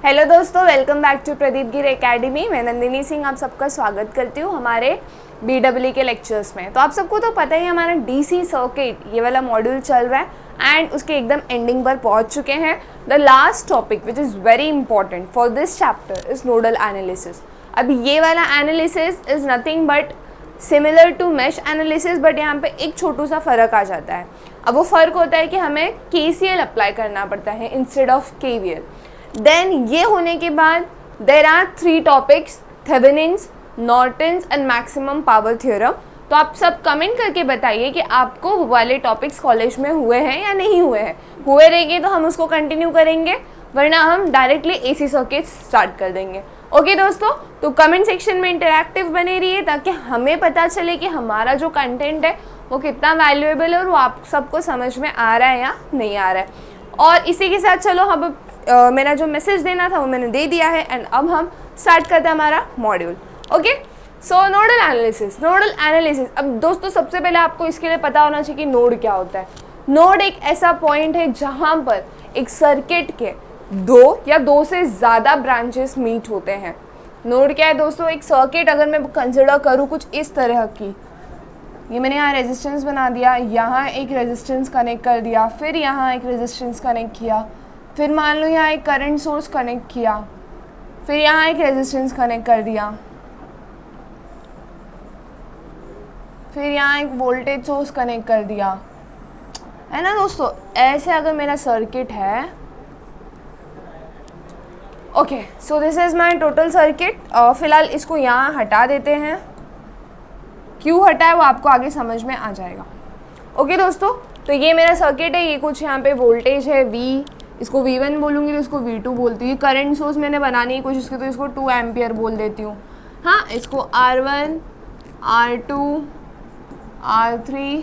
Hello दोस्तों, welcome back to Pradeep गिर academy. मैं नंदिनी सिंह आप सबका स्वागत करती हूँ हमारे BEE के लेक्चर्स में। तो आप सबको तो पता ही हमारा DC सर्किट ये वाला मॉड्यूल चल रहा है एंड उसके एकदम एंडिंग पर पहुँच चुके हैं। The last topic which is very important for this chapter is nodal analysis. अब ये वाला analysis is nothing but similar to mesh analysis, but यहाँ पे एक छोटू सा फ़र्क आ जाता है। अब वो फ़र्क होता है कि हमें KCL अप्लाई करना पड़ता है इंस्टेड ऑफ KVL। देन ये होने के बाद there are 3 topics, Thevenin's, Norton's and maximum power theorem. तो आप सब कमेंट करके बताइए कि आपको वो वाले टॉपिक्स कॉलेज में हुए हैं या नहीं हुए हैं। हुए रहेंगे तो हम उसको कंटिन्यू करेंगे, वरना हम डायरेक्टली AC सर्किट स्टार्ट कर देंगे। ओके दोस्तों, तो कमेंट सेक्शन में इंटरैक्टिव बने रहिए ताकि हमें पता चले कि हमारा जो कंटेंट है वो कितना वैल्यूएबल है और वो आप सबको समझ में आ रहा है या नहीं आ रहा है। और इसी के साथ चलो अब मेरा जो मैसेज देना था वो मैंने दे दिया है एंड अब हम स्टार्ट करते हैं हमारा मॉड्यूल। ओके, सो नोडल एनालिसिस। अब दोस्तों सबसे पहले आपको इसके लिए पता होना चाहिए कि नोड क्या होता है। नोड एक ऐसा पॉइंट है जहाँ पर एक सर्किट के 2 या 2 से ज़्यादा ब्रांचेस मीट होते हैं। नोड क्या है दोस्तों? एक सर्किट अगर मैं कंसिडर करूँ कुछ इस तरह की, ये मैंने यहाँ रेजिस्टेंस बना दिया, यहाँ एक रेजिस्टेंस कनेक्ट कर दिया, फिर यहाँ एक रेजिस्टेंस कनेक्ट किया, फिर मान लो यहाँ एक करंट सोर्स कनेक्ट किया, फिर यहाँ एक रेजिस्टेंस कनेक्ट कर दिया, फिर यहाँ एक वोल्टेज सोर्स कनेक्ट कर दिया, है ना दोस्तों। ऐसे अगर मेरा सर्किट है, okay, so this is my total circuit. फिलहाल इसको यहाँ हटा देते हैं। क्यों हटा है वो आपको आगे समझ में आ जाएगा। ओके दोस्तों, तो ये मेरा सर्किट है। ये कुछ यहाँ पे वोल्टेज है V, इसको V1 बोलूँगी तो इसको V2 बोलती हूँ। करंट सोर्स मैंने बनाने की कोशिश की तो इसको 2 एम्पियर बोल देती हूँ। हाँ, इसको R1, R2, R3,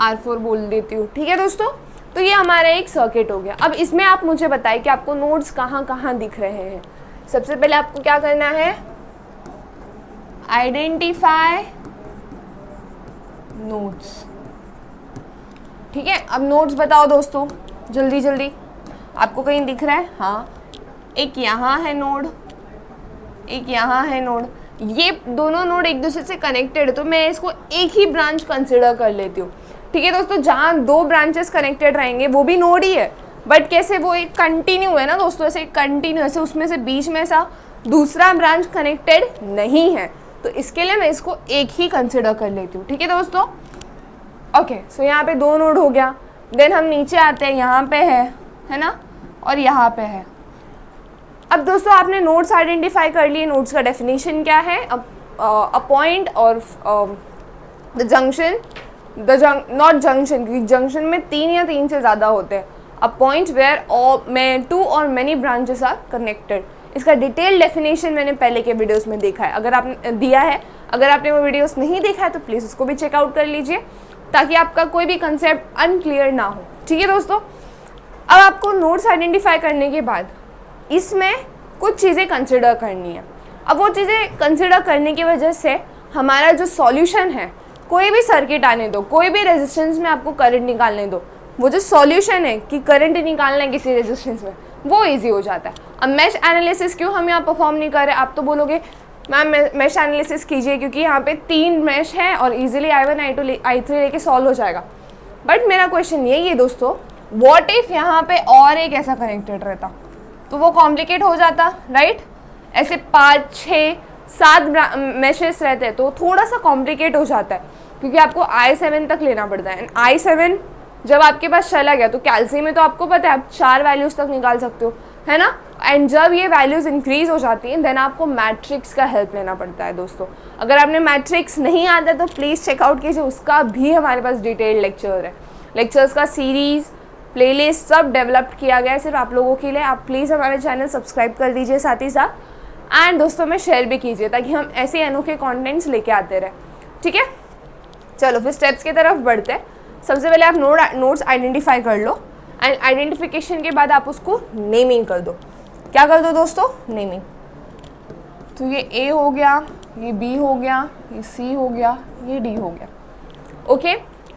R4 बोल देती हूँ। ठीक है दोस्तों, तो ये हमारा एक सर्किट हो गया। अब इसमें आप मुझे बताइए कि आपको नोड्स कहाँ कहाँ दिख रहे हैं। सबसे पहले आपको क्या करना है? Identify nodes. ठीक है, अब नोड्स बताओ दोस्तों जल्दी जल्दी। आपको कहीं दिख रहा है? हाँ, एक यहाँ है नोड, एक यहाँ है नोड। ये दोनों नोड एक दूसरे से कनेक्टेड है तो मैं इसको एक ही ब्रांच कंसिडर कर लेती हूँ। ठीक है दोस्तों, जहाँ 2 ब्रांचेस कनेक्टेड रहेंगे वो भी नोड ही है, बट कैसे वो एक कंटिन्यू है ना दोस्तों, ऐसे कंटिन्यू, ऐसे उसमें से बीच में सा दूसरा ब्रांच कनेक्टेड नहीं है, तो इसके लिए मैं इसको एक ही कंसिडर कर लेती हूँ। ठीक है दोस्तों, ओके, सो यहाँ पे 2 नोड हो गया। देन हम नीचे आते हैं, यहाँ पे है ना, और यहाँ पे है। अब दोस्तों आपने नोड्स आइडेंटिफाई कर लिए। नोड्स का डेफिनेशन क्या है? अ पॉइंट और द जंक्शन, नॉट जंक्शन, क्योंकि जंक्शन में 3 या 3 से ज़्यादा होते हैं। अ पॉइंट वेयर 2 और मेनी ब्रांचेस आर कनेक्टेड। इसका डिटेल डेफिनेशन मैंने पहले के वीडियोस में देखा है, अगर आपने दिया है। अगर आपने वो वीडियोस नहीं देखा है तो प्लीज़ उसको भी चेकआउट कर लीजिए ताकि आपका कोई भी कंसेप्ट अनक्लियर ना हो। ठीक है दोस्तों, अब आपको नोड्स आइडेंटिफाई करने के बाद इसमें कुछ चीज़ें कंसिडर करनी है। अब वो चीज़ें कंसिडर करने की वजह से हमारा जो सॉल्यूशन है, कोई भी सर्किट आने दो, कोई भी रेजिस्टेंस में आपको करंट निकालने दो, वो जो सॉल्यूशन है कि करंट निकालना है किसी रेजिस्टेंस में, वो ईजी हो जाता है। अब मैश एनालिसिस क्यों हम यहाँ परफॉर्म नहीं कर रहे? आप तो बोलोगे मैम मैश एनालिसिस कीजिए क्योंकि यहाँ पे 3 मैश है और इजीली I1, I2, I3 लेके सॉल्व हो जाएगा। बट मेरा क्वेश्चन यही है दोस्तों, व्हाट इफ यहाँ पे और एक ऐसा कनेक्टेड रहता तो वो कॉम्प्लिकेट हो जाता, राइट? ऐसे 5, 6, 7 मैशेस रहते हैं तो थोड़ा सा कॉम्प्लिकेट हो जाता है क्योंकि आपको I7 तक लेना पड़ता है। I7 जब आपके पास चला गया तो कैल्शियम में तो आपको पता है आप 4 वैल्यूज़ तक निकाल सकते हो, है ना। एंड जब ये वैल्यूज़ इंक्रीज हो जाती हैं देन आपको मैट्रिक्स का हेल्प लेना पड़ता है दोस्तों। अगर आपने मैट्रिक्स नहीं आता तो प्लीज़ चेकआउट कीजिए, उसका भी हमारे पास डिटेल्ड लेक्चर है। लेक्चर्स का सीरीज़, प्लेलिस्ट सब डेवलप किया गया है सिर्फ आप लोगों के लिए। आप प्लीज़ हमारे चैनल सब्सक्राइब कर दीजिए साथ ही साथ एंड दोस्तों में शेयर भी कीजिए ताकि हम ऐसे अनोखे कॉन्टेंट्स लेके आते रहें। ठीक है, चलो फिर स्टेप्स की तरफ बढ़ते हैं। सबसे पहले आप नोड्स आइडेंटिफाई कर लो एंड आइडेंटिफिकेशन के बाद आप उसको नेमिंग कर दो। क्या कर दो दोस्तों? नेमिंग। तो ये A हो गया, ये B हो गया, ये C हो गया, ये D हो गया। ओके,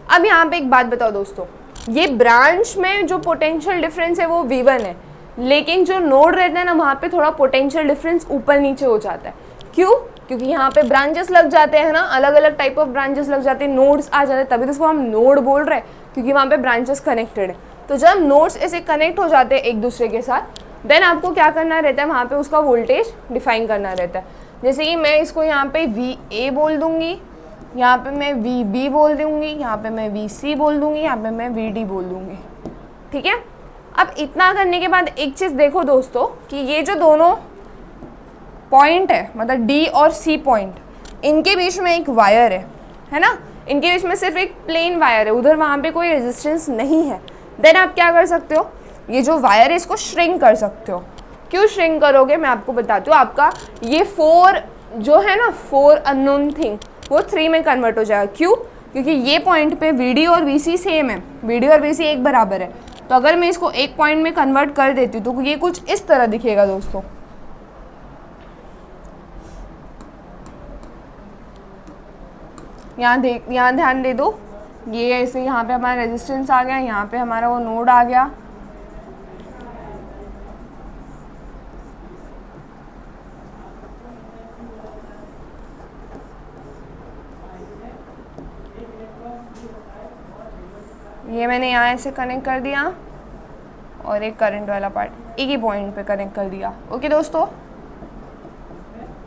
अब यहाँ पे एक बात बताओ दोस्तों, ये ब्रांच में जो पोटेंशियल डिफरेंस है वो V1 है, लेकिन जो नोड रहता है ना वहाँ पे थोड़ा पोटेंशियल डिफरेंस ऊपर नीचे हो जाता है। क्यों? क्योंकि यहाँ पे ब्रांचेस लग जाते हैं ना, अलग अलग टाइप ऑफ ब्रांचेस लग जाते हैं, नोड्स आ जाते हैं, तभी तो उसको हम नोड बोल रहे हैं, क्योंकि वहाँ पे ब्रांचेस कनेक्टेड है। तो जब नोड्स ऐसे कनेक्ट हो जाते हैं एक दूसरे के साथ, देन आपको क्या करना रहता है, वहाँ पे उसका वोल्टेज डिफाइन करना रहता है। जैसे कि मैं इसको यहाँ पे VA बोल दूँगी, यहाँ पे मैं VB बोल दूँगी, यहाँ पे मैं VC बोल दूँगी, यहाँ पे मैं VD बोल दूँगी। ठीक है, अब इतना करने के बाद एक चीज़ देखो दोस्तों कि ये जो दोनों पॉइंट है, मतलब D और C पॉइंट, इनके बीच में एक वायर है ना, इनके बीच में सिर्फ एक प्लेन वायर है, उधर वहाँ पे कोई रेजिस्टेंस नहीं है। देन आप क्या कर सकते हो, ये जो वायर है इसको श्रिंक कर सकते हो। क्यों श्रिंक करोगे, मैं आपको बताती हूँ। आपका ये 4 जो है ना, 4 अननोन थिंग, वो 3 में कन्वर्ट हो जाएगा। क्यों? क्योंकि ये पॉइंट पे VD और VC सेम है, VD और VC एक बराबर है। तो अगर मैं इसको एक पॉइंट में कन्वर्ट कर देती हूँ तो ये कुछ इस तरह दिखेगा दोस्तों। यहाँ ध्यान दे दो, ये ऐसे यहाँ पे हमारा रेजिस्टेंस आ गया, यहाँ पे हमारा वो नोड आ गया। ये मैंने यहाँ ऐसे कनेक्ट कर दिया और एक करंट वाला पार्ट एक ही पॉइंट पे कनेक्ट कर दिया। ओके दोस्तों,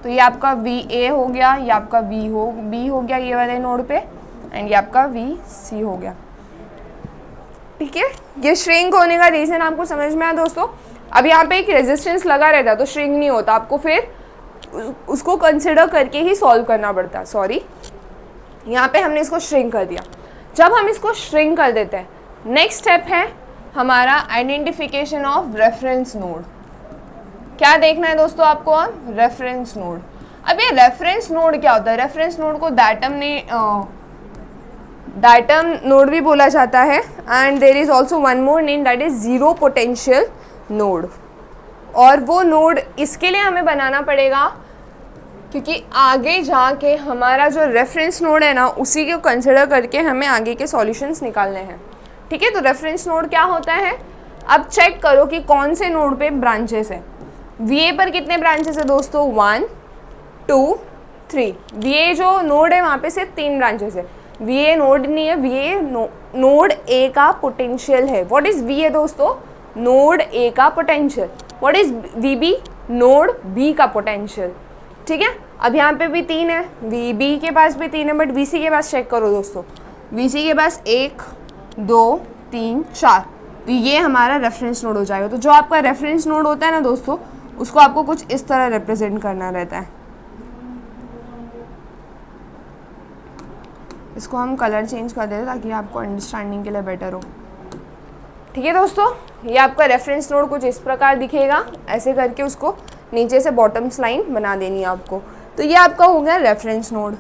तो ये आपका VA हो गया, ये आपका B हो गया ये वाले नोड पे, एंड ये आपका VC हो गया। ठीक है, ये श्रिंक होने का रीज़न आपको समझ में आया दोस्तों। अब यहाँ पे एक रेजिस्टेंस लगा रहता तो श्रिंक नहीं होता, आपको फिर उसको कंसिडर करके ही सॉल्व करना पड़ता। सॉरी, यहाँ पे हमने इसको श्रिंक कर दिया। जब हम इसको श्रिंक कर देते हैं, नेक्स्ट स्टेप है हमारा आइडेंटिफिकेशन ऑफ रेफरेंस नोड। क्या देखना है दोस्तों आपको, अब रेफरेंस नोड। अब ये रेफरेंस नोड क्या होता है, रेफरेंस नोड को डायटम नोड भी बोला जाता है, and there is also one more name that is zero potential node. और वो नोड इसके लिए हमें बनाना पड़ेगा क्योंकि आगे जाके हमारा जो रेफरेंस नोड है ना, उसी को कंसिडर करके हमें आगे के सॉल्यूशंस निकालने हैं। ठीक है, तो रेफरेंस नोड क्या होता है, अब चेक करो कि कौन से नोड पे ब्रांचेस है। VA पर कितने ब्रांचेस है दोस्तों, 1 2 3। VA जो नोड है वहाँ पे सिर्फ 3 ब्रांचेस है। VA नोड नहीं है, VA नोड A का पोटेंशियल है। व्हाट इज VA दोस्तों, नोड A का potential. What is VB, node B का पोटेंशियल। ठीक है, अब यहाँ पे भी 3 है, VB के पास भी 3 है, बट VC के पास चेक करो दोस्तों, VC के पास 1 2 3 4। तो ये हमारा रेफरेंस नोड हो जाएगा। तो जो आपका रेफरेंस नोड होता है ना दोस्तों, उसको आपको कुछ इस तरह रिप्रेजेंट करना रहता है। इसको हम कलर चेंज कर देते हैं ताकि आपको अंडरस्टैंडिंग के लिए बेटर हो। ठीक है दोस्तों, ये आपका रेफरेंस नोड कुछ इस प्रकार दिखेगा। ऐसे करके उसको नीचे से बॉटम्स लाइन बना देनी है आपको। तो ये आपका हो गया रेफरेंस नोड।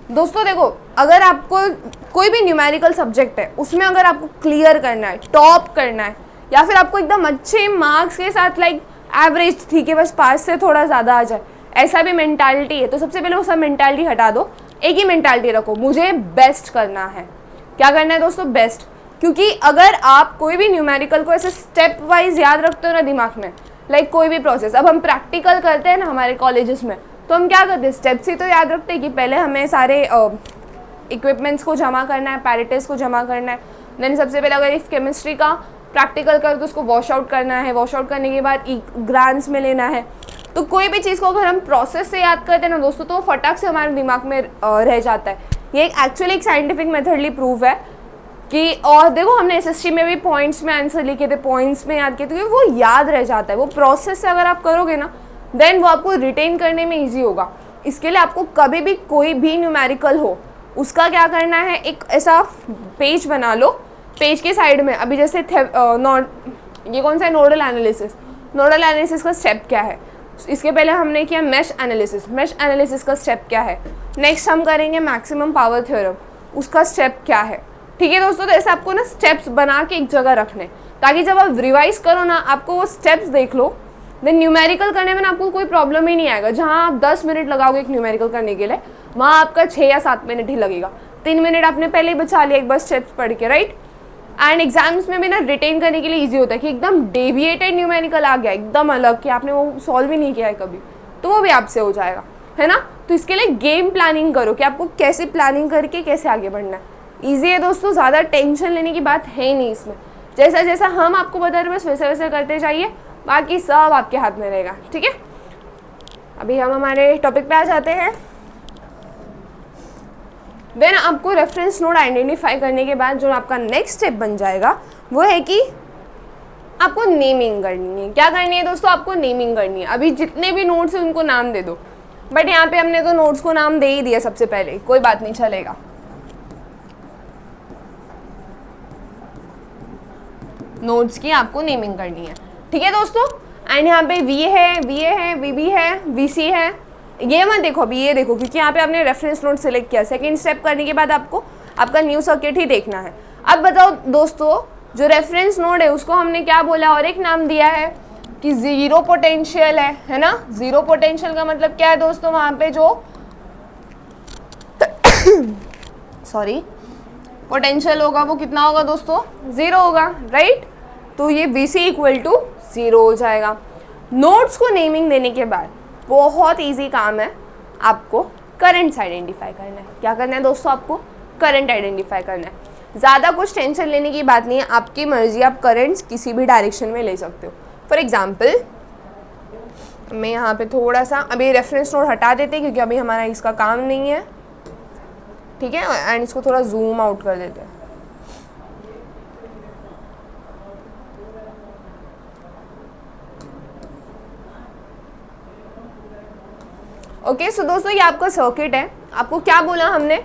दोस्तों देखो, अगर आपको कोई भी न्यूमेरिकल सब्जेक्ट है उसमें अगर आपको क्लियर करना है, टॉप करना है, या फिर आपको एकदम अच्छे मार्क्स के साथ लाइक एवरेज ठीक है बस पास से थोड़ा ज़्यादा आ जाए, ऐसा भी मेंटालिटी है, तो सबसे पहले वो सब मेंटालिटी हटा दो, एक ही मेंटालिटी रखो, मुझे बेस्ट करना है। क्या करना है दोस्तों, बेस्ट। क्योंकि अगर आप कोई भी न्यूमेरिकल को ऐसे स्टेप वाइज याद रखते हो ना दिमाग में, लाइक कोई भी प्रोसेस, अब हम प्रैक्टिकल करते हैं ना हमारे कॉलेजेस में, तो हम क्या करते हैं, स्टेप्स ही तो याद रखते हैं कि पहले हमें सारे इक्विपमेंट्स को जमा करना है, पैरेटस को जमा करना है, देन सबसे पहले अगर इस केमिस्ट्री का प्रैक्टिकल कर तो उसको वॉश आउट करना है, वॉश आउट करने के बाद ग्रांस में लेना है। तो कोई भी चीज़ को अगर हम प्रोसेस से याद करते हैं ना दोस्तों, तो फटाक से हमारे दिमाग में रह जाता है। ये एक्चुअली एक साइंटिफिक मेथडली प्रूव है कि, और देखो हमने SST में भी पॉइंट्स में आंसर लिखे थे, पॉइंट्स में याद किए थे, वो याद रह जाता है। वो प्रोसेस से अगर आप करोगे ना, देन वो आपको रिटेन करने में ईजी होगा। इसके लिए आपको कभी भी कोई भी न्यूमेरिकल हो, उसका क्या करना है, एक ऐसा पेज बना लो, पेज के साइड में अभी जैसे ये कौन सा है, नोडल एनालिसिस। नोडल एनालिसिस का स्टेप क्या है, इसके पहले हमने किया मेश एनालिसिस, मेश एनालिसिस का स्टेप क्या है, नेक्स्ट हम करेंगे मैक्सिमम पावर थ्योरम, उसका स्टेप क्या है। ठीक है दोस्तों, तो ऐसे आपको ना स्टेप्स बना के एक जगह रखने, ताकि जब आप रिवाइज करो ना, आपको वो स्टेप्स देख लो, देन न्यूमेरिकल करने में ना आपको कोई प्रॉब्लम ही नहीं आएगा। जहाँ आप 10 मिनट लगाओगे एक न्यूमेरिकल करने के लिए, वहाँ आपका 6 या 7 मिनट ही लगेगा। 3 मिनट आपने पहले ही बचा लिया एक बार स्टेप्स पढ़ के, राइट। एंड एग्जाम्स में भी ना रिटेन करने के लिए ईजी होता है कि एकदम डेविएटेड न्यूमेरिकल आ गया, एकदम अलग, कि आपने वो सॉल्व ही नहीं किया है कभी, तो वो भी आपसे हो जाएगा, है ना। तो इसके लिए गेम प्लानिंग करो कि आपको कैसे प्लानिंग करके कैसे आगे बढ़ना है। ईजी है दोस्तों, ज़्यादा टेंशन लेने की बात है ही नहीं इसमें। जैसा जैसा हम आपको बता रहे हैं बस वैसा वैसा करते जाइए, बाकी सब आपके हाथ में रहेगा, ठीक है। अभी हम हमारे टॉपिक पे आ जाते हैं। देन आपको रेफरेंस नोड आइडेंटिफाई करने के बाद जो आपका नेक्स्ट स्टेप बन जाएगा वो है कि आपको नेमिंग करनी है। क्या करनी है दोस्तों? आपको नेमिंग करनी है। अभी जितने भी नोड्स हैं उनको नाम दे दो, बट यहाँ पे हमने तो नोड्स को नाम दे ही दिया सबसे पहले, कोई बात नहीं, चलेगा। नोड्स की आपको नेमिंग करनी है, ठीक है दोस्तों। एंड यहाँ पे वी है, वी ए है, वी बी है, वी सी है, ये मत देखो अभी, ये देखो, क्योंकि यहाँ पे आपने रेफरेंस नोड सेलेक्ट किया। सेकंड स्टेप करने के बाद आपको आपका न्यू सर्किट ही देखना है। अब बताओ दोस्तों, जो रेफरेंस नोड है उसको हमने क्या बोला और एक नाम दिया है कि जीरो पोटेंशियल है ना। जीरो पोटेंशियल का मतलब क्या है दोस्तों? वहाँ पे जो सॉरी पोटेंशियल होगा वो कितना होगा दोस्तों? जीरो होगा, राइट। तो ये Vc इक्वल टू 0 हो जाएगा। नोड्स को नेमिंग देने के बाद बहुत इजी काम है, आपको करंट्स आइडेंटिफाई करना है। क्या करना है दोस्तों? आपको करंट आइडेंटिफाई करना है। ज़्यादा कुछ टेंशन लेने की बात नहीं है, आपकी मर्जी, आप करंट्स किसी भी डायरेक्शन में ले सकते हो। फॉर एग्जाम्पल मैं यहाँ पे थोड़ा सा अभी रेफरेंस नोड हटा देते हैं क्योंकि अभी हमारा इसका काम नहीं है, ठीक है। एंड इसको थोड़ा जूम आउट कर देते हैं। ओके सो दोस्तों, ये आपका सर्किट है। आपको क्या बोला हमने?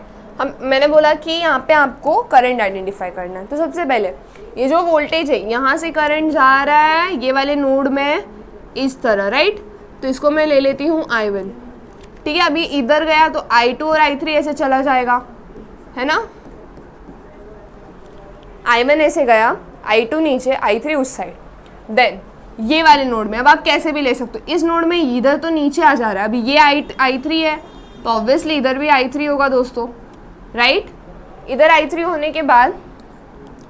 मैंने बोला कि यहाँ पे आपको करंट आइडेंटिफाई करना है। तो सबसे पहले ये जो वोल्टेज है, यहाँ से करंट जा रहा है ये वाले नोड में इस तरह, राइट। तो इसको मैं ले लेती हूँ I1, ठीक है। अभी इधर गया तो I2 और I3 ऐसे चला जाएगा, है ना। I1 ऐसे गया, I2 नीचे, I3 उस साइड। देन ये वाले नोड में अब आप कैसे भी ले सकते हो। इस नोड में इधर तो नीचे आ जा रहा है, अभी ये I3 है तो ऑब्वियसली इधर भी I3 होगा दोस्तों, राइट। इधर I3 होने के बाद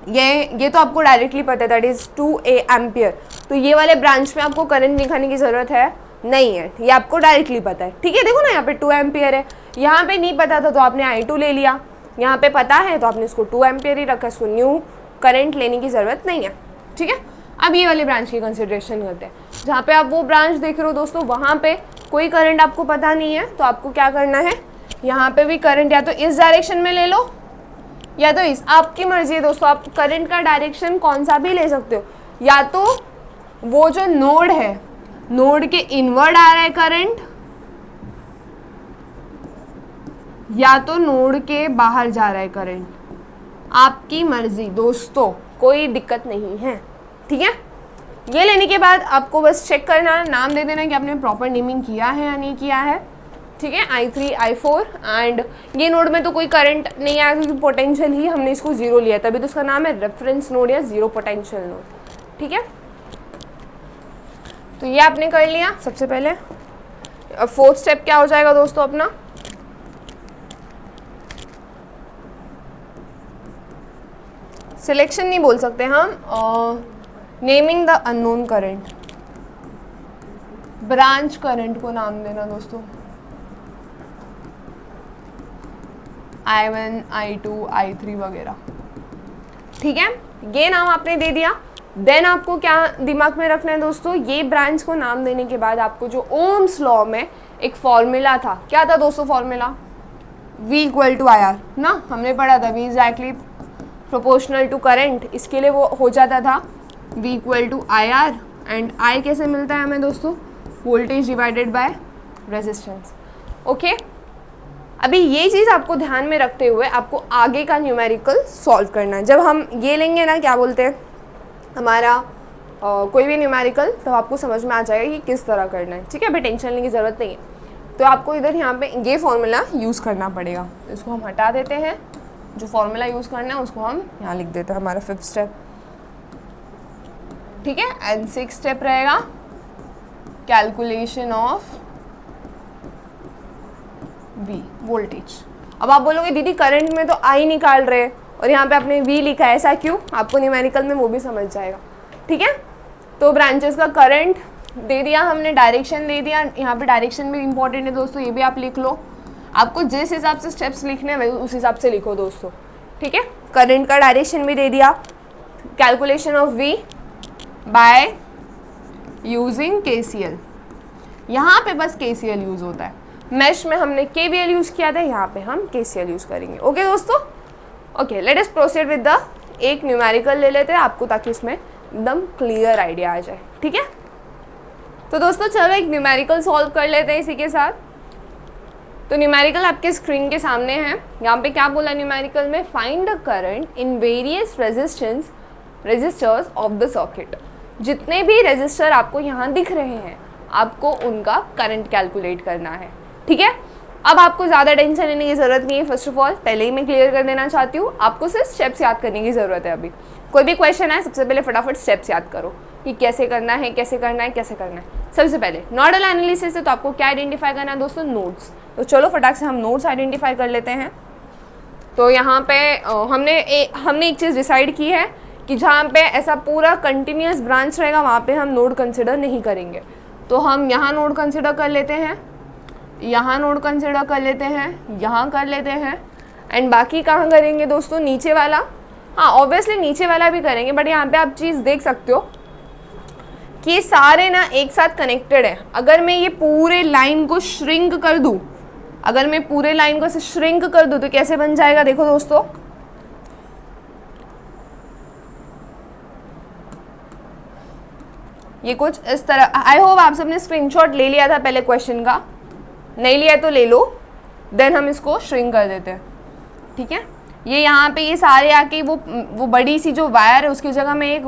ये तो आपको डायरेक्टली पता है, दैट इज़ 2 एम्पियर। तो ये वाले ब्रांच में आपको करंट दिखाने की ज़रूरत है नहीं है, ये आपको डायरेक्टली पता है, ठीक है। देखो ना यहाँ पे 2 एम्पियर है, यहाँ पे नहीं पता था तो आपने I2 ले लिया, यहाँ पे पता है तो आपने इसको 2 एम्पियर ही रखा, इसको न्यू करंट लेने की ज़रूरत नहीं है, ठीक है। अब ये वाले ब्रांच की कंसिडरेशन करते हैं। जहाँ पे आप वो ब्रांच देख रहे हो दोस्तों, वहाँ पे कोई करंट आपको पता नहीं है, तो आपको क्या करना है, यहाँ पे भी करंट या तो इस डायरेक्शन में ले लो या तो इस, आपकी मर्जी है दोस्तों। आप करंट का डायरेक्शन कौन सा भी ले सकते हो, या तो वो जो नोड है, नोड के इनवर्ड आ रहा है करंट, या तो नोड के बाहर जा रहा है करंट, आपकी मर्जी दोस्तों, कोई दिक्कत नहीं है, ठीक है। ये लेने के बाद आपको बस चेक करना है, नाम दे देना कि आपने प्रॉपर नेमिंग किया है या नहीं किया है, ठीक है। I3 I4 एंड ये नोड में तो कोई करंट नहीं आया क्योंकि पोटेंशियल ही हमने इसको 0 लिया, तभी तो उसका नाम है रेफरेंस नोड या जीरो पोटेंशियल नोड, ठीक है। तो ये आपने कर लिया सबसे पहले। अब फोर्थ स्टेप क्या हो जाएगा दोस्तों अपना? सिलेक्शन नहीं बोल सकते हम, naming the unknown current, branch current को नाम देना दोस्तों, I1 I2 I3 वगैरह, ठीक है। ये नाम आपने दे दिया। देन आपको क्या दिमाग में रखना है दोस्तों, ये ब्रांच को नाम देने के बाद आपको जो ओम्स लॉ में एक फॉर्मूला था, क्या था दोस्तों formula? V equal to IR ना, हमने पढ़ा था, V exactly proportional to current. इसके लिए वो हो जाता था V equal to IR and I कैसे मिलता है हमें दोस्तों? Voltage divided by resistance, okay. अभी ये चीज़ आपको ध्यान में रखते हुए आपको आगे का न्यूमेरिकल सॉल्व करना है। जब हम ये लेंगे ना, क्या बोलते हैं, हमारा कोई भी न्यूमेरिकल, तो आपको समझ में आ जाएगा कि किस तरह करना है, ठीक है। अभी टेंशन लेने की ज़रूरत नहीं है। तो आपको इधर यहाँ पे ये फॉर्मूला यूज़ करना पड़ेगा, तो इसको हम हटा देते हैं। जो फॉर्मूला यूज़ करना है उसको हम यहाँ लिख देते हैं, हमारा 5th स्टेप, ठीक है। एंड 6th स्टेप रहेगा कैलकुलेशन ऑफ वी, वोल्टेज। अब आप बोलोगे दीदी करंट में तो आई निकाल रहे और यहाँ पे आपने वी लिखा है, ऐसा क्यों? आपको न्यूमेरिकल में वो भी समझ जाएगा, ठीक है। तो ब्रांचेस का करंट दे दिया हमने, डायरेक्शन दे दिया, यहाँ पे डायरेक्शन भी इंपॉर्टेंट है दोस्तों, ये भी आप लिख लो। आपको जिस हिसाब से स्टेप्स लिखने हैं उस हिसाब से लिखो दोस्तों, ठीक है। करंट का डायरेक्शन भी दे दिया, calculation of V by using KCL। यहाँ पे बस KCL यूज होता है, मैश में हमने KVL यूज किया था, यहाँ पे हम KCL यूज करेंगे। ओके दोस्तों, okay let us proceed with the एक न्यूमेरिकल ले लेते हैं आपको, ताकि उसमें एकदम क्लियर आइडिया आ जाए, ठीक है। तो दोस्तों चलो एक न्यूमेरिकल सॉल्व कर लेते हैं इसी के साथ। तो न्यूमेरिकल आपके स्क्रीन के सामने है। यहाँ पे क्या बोला न्यूमेरिकल में, find the current in various resistors of the circuit. जितने भी रेजिस्टर आपको यहाँ दिख रहे हैं, आपको उनका करंट कैलकुलेट करना है, ठीक है। अब आपको ज़्यादा टेंशन लेने की ज़रूरत नहीं है। फर्स्ट ऑफ ऑल पहले ही मैं क्लियर कर देना चाहती हूँ, आपको सिर्फ स्टेप्स याद करने की ज़रूरत है। अभी कोई भी क्वेश्चन आए सबसे पहले फटाफट स्टेप्स याद करो कि कैसे करना है, कैसे करना है, कैसे करना है। सबसे पहले नोडल एनालिसिस है, तो आपको क्या आइडेंटिफाई करना है दोस्तों, नोड्स। तो चलो फटाक से हम नोड्स आइडेंटिफाई कर लेते हैं। तो यहाँ पे हमने एक चीज़ डिसाइड की है कि जहाँ पे ऐसा पूरा कंटिन्यूस ब्रांच रहेगा वहाँ पे हम नोड कंसिडर नहीं करेंगे। तो हम यहाँ नोड कंसिडर कर लेते हैं, यहाँ नोड कंसिडर कर लेते हैं, यहाँ कर लेते हैं, एंड बाकी कहाँ करेंगे दोस्तों, नीचे वाला। हाँ ऑब्वियसली नीचे वाला भी करेंगे, बट यहाँ पे आप चीज़ देख सकते हो कि सारे ना एक साथ कनेक्टेड है। अगर मैं ये पूरे लाइन को श्रिंक कर दूँ, अगर मैं पूरे लाइन को श्रिंक कर दूँ तो कैसे बन जाएगा, देखो दोस्तों। ये कुछ इस तरह, आई होप आप सबने स्क्रीनशॉट ले लिया था पहले क्वेश्चन का, नहीं लिया तो ले लो, देन हम इसको श्रिंक कर देते हैं, ठीक है। ये यहाँ पे ये सारे आके वो बड़ी सी जो वायर है उसकी जगह मैं एक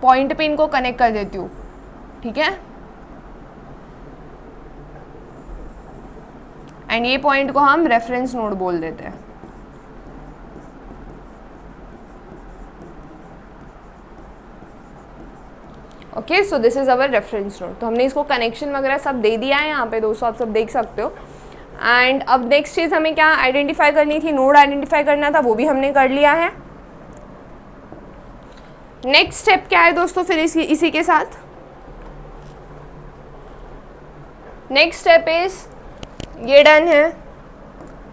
पॉइंट पे इनको कनेक्ट कर देती हूँ, ठीक है। एंड ये पॉइंट को हम रेफरेंस नोड बोल देते हैं। Okay so this is our reference node. तो हमने इसको कनेक्शन वगैरह सब दे दिया है यहाँ पे दोस्तों, आप सब देख सकते हो। एंड अब नेक्स्ट चीज़ हमें क्या आइडेंटिफाई करनी थी, नोड आइडेंटिफाई करना था, वो भी हमने कर लिया है। नेक्स्ट स्टेप क्या है दोस्तों फिर इसी के साथ, नेक्स्ट स्टेप इज, ये डन है,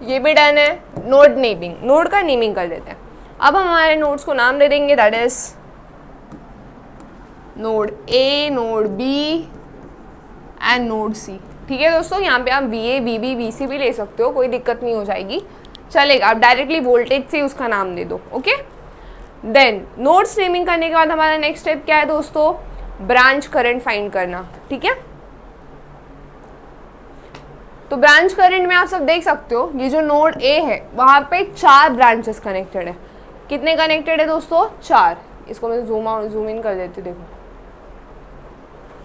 ये भी डन है, नोड नेमिंग, नोड का नेमिंग कर देते हैं। अब हम हमारे नोड्स को नाम दे देंगे, that is node A, node B and node C, ठीक है दोस्तों। यहाँ पे आप VA, VB, VC भी ले सकते हो, कोई दिक्कत नहीं हो जाएगी, चलेगा। आप डायरेक्टली वोल्टेज से उसका नाम दे दो, ओके। देन नोड्स नेमिंग करने के बाद हमारा नेक्स्ट स्टेप क्या है दोस्तों, ब्रांच करंट फाइंड करना, ठीक है। तो ब्रांच करंट में आप सब देख सकते हो, ये जो नोड A है वहाँ पे 4 ब्रांचेस कनेक्टेड है। कितने कनेक्टेड है दोस्तों, 4। इसको मैं जूम इन कर देती हूँ,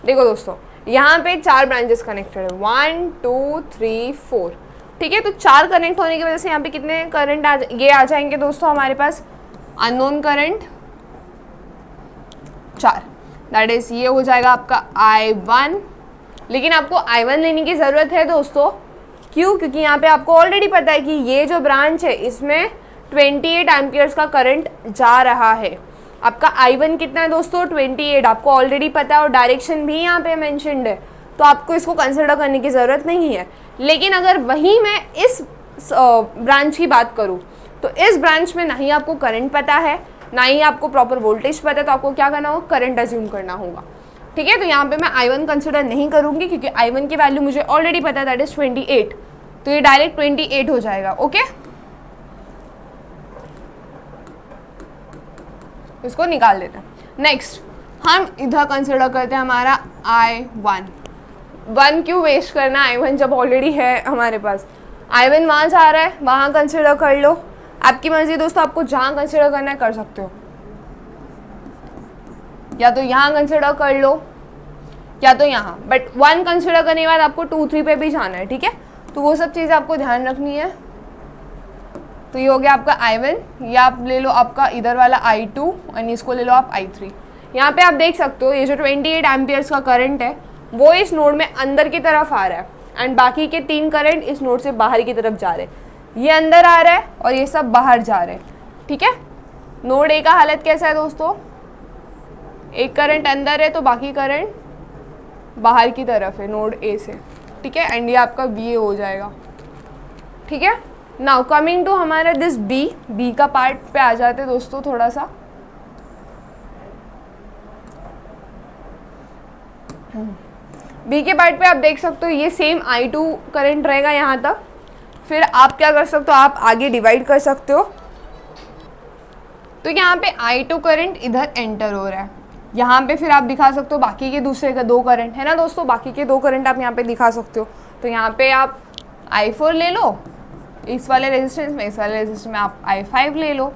देखो दोस्तों यहाँ पे 4 ब्रांचेस कनेक्टेड है, 1 2 3 4, ठीक है। तो 4 कनेक्ट होने की वजह से यहाँ पे कितने करंट ये आ जाएंगे दोस्तों हमारे पास, अननोन करंट 4, दैट इज ये हो जाएगा आपका I1। लेकिन आपको I1 लेने की ज़रूरत है दोस्तों, क्यों, क्योंकि यहाँ पे आपको ऑलरेडी पता है कि ये जो ब्रांच है इसमें 28 एम्पियर्स का करंट जा रहा है। आपका I1 कितना है दोस्तों, 28, आपको ऑलरेडी पता है, और डायरेक्शन भी यहाँ पे मेंशन्ड है, तो आपको इसको कंसिडर करने की ज़रूरत नहीं है। लेकिन अगर वहीं मैं इस ब्रांच की बात करूँ, तो इस ब्रांच में ना ही आपको करंट पता है, ना ही आपको प्रॉपर वोल्टेज पता है, तो आपको क्या करना होगा, करंट अज्यूम करना होगा, ठीक है। तो यहाँ पे मैं I1 कंसिडर नहीं करूँगी, क्योंकि I1 की वैल्यू मुझे ऑलरेडी पता है, दैट इज़ 28, तो ये डायरेक्ट 28 हो जाएगा, ओके। इसको निकाल देते हैं। नेक्स्ट हम इधर कंसिडर करते हैं हमारा I1। 1 क्यों वेस्ट करना, I1 जब ऑलरेडी है हमारे पास। I1 वहाँ जा रहा है, वहाँ कंसिडर कर लो, आपकी मर्जी दोस्तों, आपको जहाँ कंसिडर करना है कर सकते हो, या तो यहाँ कंसिडर कर लो या तो यहाँ, बट 1 कंसिडर करने के बाद आपको 2 3 पे भी जाना है, ठीक है। तो वो सब चीज़ें आपको ध्यान रखनी है। तो ये हो गया आपका I1, या आप ले लो आपका इधर वाला I2 और इसको ले लो आप I3। यहाँ पे आप देख सकते हो ये जो 28 एम्पियर्स का करंट है वो इस नोड में अंदर की तरफ आ रहा है एंड बाकी के 3 करंट इस नोड से बाहर की तरफ जा रहे हैं। ये अंदर आ रहा है और ये सब बाहर जा रहे हैं, ठीक है। नोड ए का हालत कैसा है दोस्तों, एक करंट अंदर है तो बाकी करंट बाहर की तरफ है नोड ए से, ठीक है। एंड ये आपका VA हो जाएगा, ठीक है। नाउ कमिंग टू हमारा दिस बी का पार्ट पे आ जाते हैं दोस्तों थोड़ा सा। बी के पार्ट पे आप देख सकते हो ये सेम I2 करंट रहेगा यहाँ तक। फिर आप क्या कर सकते हो, आप आगे डिवाइड कर सकते हो। तो यहाँ पे I2 करंट इधर एंटर हो रहा है, यहाँ पे फिर आप दिखा सकते हो बाकी के दूसरे का 2 करंट है ना दोस्तों, बाकी के 2 करंट आप यहाँ पे दिखा सकते हो। तो यहाँ पे आप I4 ले लो इस वाले रेजिस्टेंस में, इस वाले रेजिस्टेंस में आप I5 ले लो,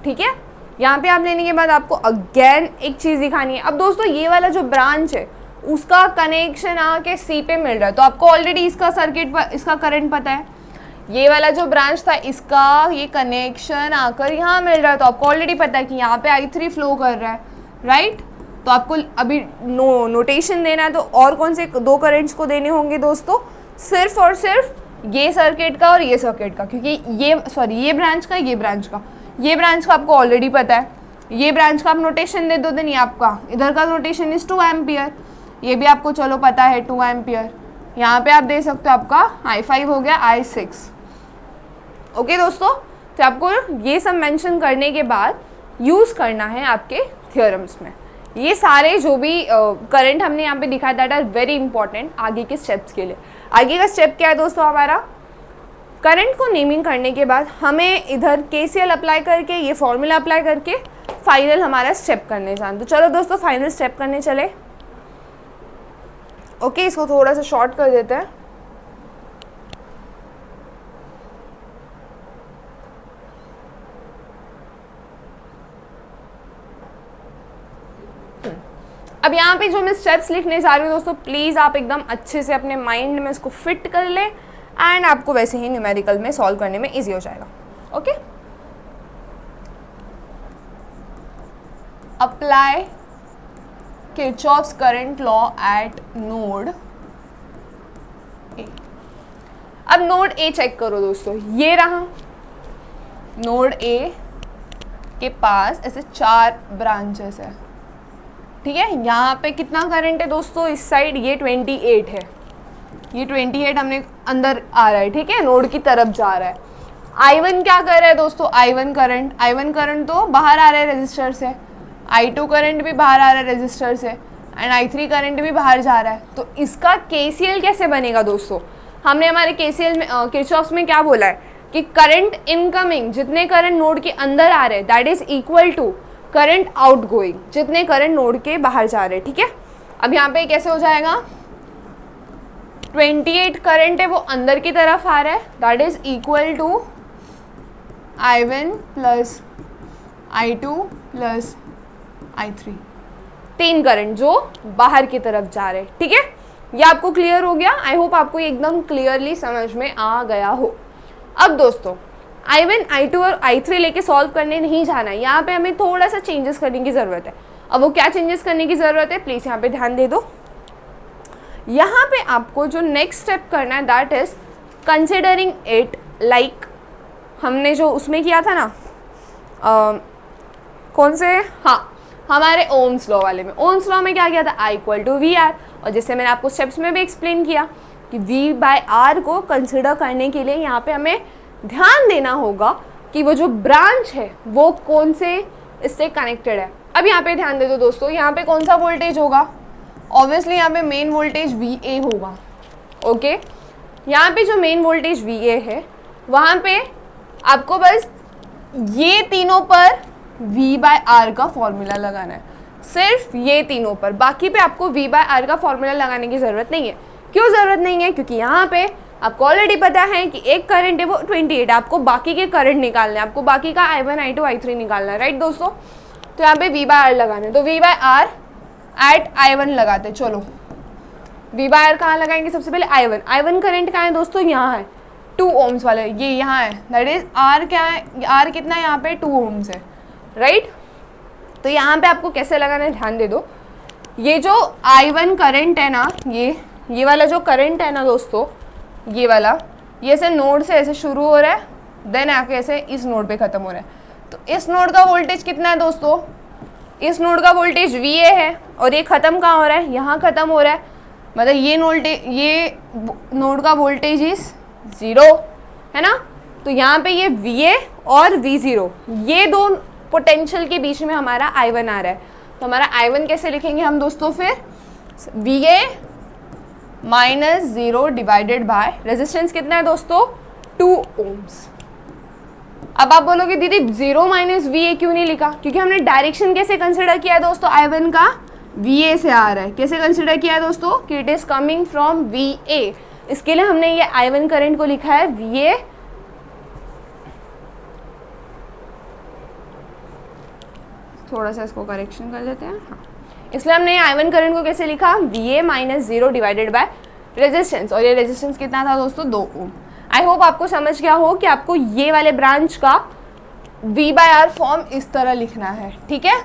ठीक है। यहाँ पे आप लेने के बाद आपको अगेन एक चीज़ दिखानी है। अब दोस्तों ये वाला जो ब्रांच है उसका कनेक्शन आके सी पे मिल रहा है, तो आपको ऑलरेडी इसका सर्किट पर इसका करंट पता है। ये वाला जो ब्रांच था इसका ये कनेक्शन आकर यहाँ मिल रहा है, तो आपको ऑलरेडी पता है कि यहाँ पे I3 फ्लो कर रहा है, राइट। तो आपको अभी नोटेशन देना है, तो और कौन से 2 करंट्स को देने होंगे दोस्तों, सिर्फ और सिर्फ ये सर्किट का और ये सर्किट का, क्योंकि ये ब्रांच का ये ब्रांच का आपको ऑलरेडी पता है। ये ब्रांच का आप नोटेशन दे दो, देन ये आपका इधर का नोटेशन इज 2 एम्पियर, ये भी आपको चलो पता है 2 एम्पियर। यहाँ पे आप दे सकते हो आपका I5 हो गया I6, ओके दोस्तों। तो आपको ये सब मेंशन करने के बाद यूज़ करना है आपके थ्योरम्स में। ये सारे जो भी करंट हमने यहाँ पे दिखाया दैट आर वेरी इंपॉर्टेंट आगे के स्टेप्स के लिए। आगे का स्टेप क्या है दोस्तों, हमारा करंट को नेमिंग करने के बाद हमें इधर KCL अप्लाई करके ये फॉर्मूला अप्लाई करके फाइनल हमारा स्टेप करने जाना। तो चलो दोस्तों फाइनल स्टेप करने चले, ओके। इसको थोड़ा सा शॉर्ट कर देते हैं। अब यहाँ पे जो मैं स्टेप्स लिखने जा रही हूँ दोस्तों, प्लीज़ आप एकदम अच्छे से अपने माइंड में इसको फिट कर लें एंड आपको वैसे ही न्यूमेरिकल में सॉल्व करने में इजी हो जाएगा, okay. Apply Kirchhoff's current law at node A. अब नोड ए चेक करो दोस्तों, ये रहा नोड ए के पास ऐसे 4 ब्रांचेस है, ठीक है। यहाँ पे कितना करंट है दोस्तों, इस साइड ये 28 है, ये 28 हमने अंदर आ रहा है, ठीक है, नोड की तरफ जा रहा है। I1 क्या कर रहा है दोस्तों, I1 करंट तो बाहर आ रहा है रजिस्टर से, I2 करंट भी बाहर आ रहा है रजिस्टर से एंड I3 करंट भी बाहर जा रहा है। तो इसका KCL कैसे बनेगा दोस्तों, हमने हमारे KCL में किरचॉफ्स में क्या बोला है कि करंट इनकमिंग जितने करंट नोड के अंदर आ रहे हैं that is equal to current outgoing जितने करंट नोड के बाहर जा रहे हैं, ठीक है। अब यहाँ पे कैसे हो जाएगा, 28 करंट है वो अंदर की तरफ आ रहा है that is equal to I1 plus I2 plus I3, 3 current जो बाहर की तरफ जा रहे हैं, ठीक है। ये आपको क्लियर हो गया, आई होप आपको ये एकदम क्लियरली समझ में आ गया हो। अब दोस्तों I1, I2 और I3 लेके सॉल्व करने नहीं जाना है, यहाँ पे हमें थोड़ा सा चेंजेस करने की ज़रूरत है। अब वो क्या चेंजेस करने की ज़रूरत है, प्लीज़ यहाँ पे ध्यान दे दो। यहाँ पे आपको जो नेक्स्ट स्टेप करना है that is considering it like हमने जो उसमें किया था ना, कौन से, हाँ हमारे ओम्स लॉ वाले में। ओम्स लॉ में क्या किया था, I इक्वल टू VR, और जैसे मैंने आपको स्टेप्स में भी एक्सप्लेन किया कि V/R को कंसिडर करने के लिए यहाँ पे हमें ध्यान देना होगा कि वो जो ब्रांच है वो कौन से इससे कनेक्टेड है। अब यहाँ पे ध्यान दे दो दोस्तों, यहाँ पे कौन सा वोल्टेज होगा, ऑब्वियसली यहाँ पे मेन वोल्टेज VA होगा, ओके। यहाँ पे जो मेन वोल्टेज VA है वहाँ पे आपको बस ये तीनों पर V/R का फॉर्मूला लगाना है, सिर्फ ये तीनों पर, बाकी पे आपको V/R का फॉर्मूला लगाने की ज़रूरत नहीं है। क्यों ज़रूरत नहीं है, क्योंकि यहाँ पे आपको ऑलरेडी पता है कि एक करंट है वो 28, आपको बाकी के करंट निकालने हैं, आपको बाकी का I1, I2, I3 निकालना है, राइट दोस्तों। तो यहाँ पे V/R लगाना है, तो V/R एट I1 लगाते, चलो V/R कहाँ लगाएंगे, सबसे पहले I1 करंट कहाँ है दोस्तों, यहाँ है 2 ओम्स वाले, ये यहाँ है, दैट इज R क्या है, R कितना है यहाँ पे 2 ओम्स है, राइट। तो यहाँ पे आपको कैसे लगाना है ध्यान दे दो, ये जो I1 करंट है ना, ये वाला जो करंट है ना दोस्तों, ये वाला, ये ऐसे नोड से ऐसे शुरू हो रहा है, देन आके ऐसे इस नोड पे खत्म हो रहा है। तो इस नोड का वोल्टेज कितना है दोस्तों? इस नोड का वोल्टेज VA है, और ये खत्म कहाँ हो रहा है? यहाँ खत्म हो रहा है, मतलब ये नोड का वोल्टेज इज 0 है ना। तो यहाँ पे ये VA और V0, ये दो पोटेंशियल के बीच में हमारा I1 आ रहा है। तो हमारा I1 कैसे लिखेंगे हम दोस्तों? फिर VA minus 0 divided by resistance कितना है दोस्तों? 2 ओम्स। अब आप बोलोगे दीदी 0 माइनस VA क्यों नहीं लिखा? क्योंकि हमने डायरेक्शन कैसे कंसिडर किया है दोस्तों? I1 का VA से आ रहा है। कैसे कंसिडर किया है दोस्तों? कि it is coming from VA। इसके लिए हमने ये I1 करंट को लिखा है VA थोड़ा सा इसको करेक्शन कर लेते हैं, हाँ। इसलिए हमने I1 करंट को कैसे लिखा? VA minus 0 divided by resistance, और ये रेजिस्टेंस कितना था दोस्तों? 2 ओम। आई होप आपको समझ गया हो कि आपको ये वाले ब्रांच का V/R फॉर्म इस तरह लिखना है, ठीक है।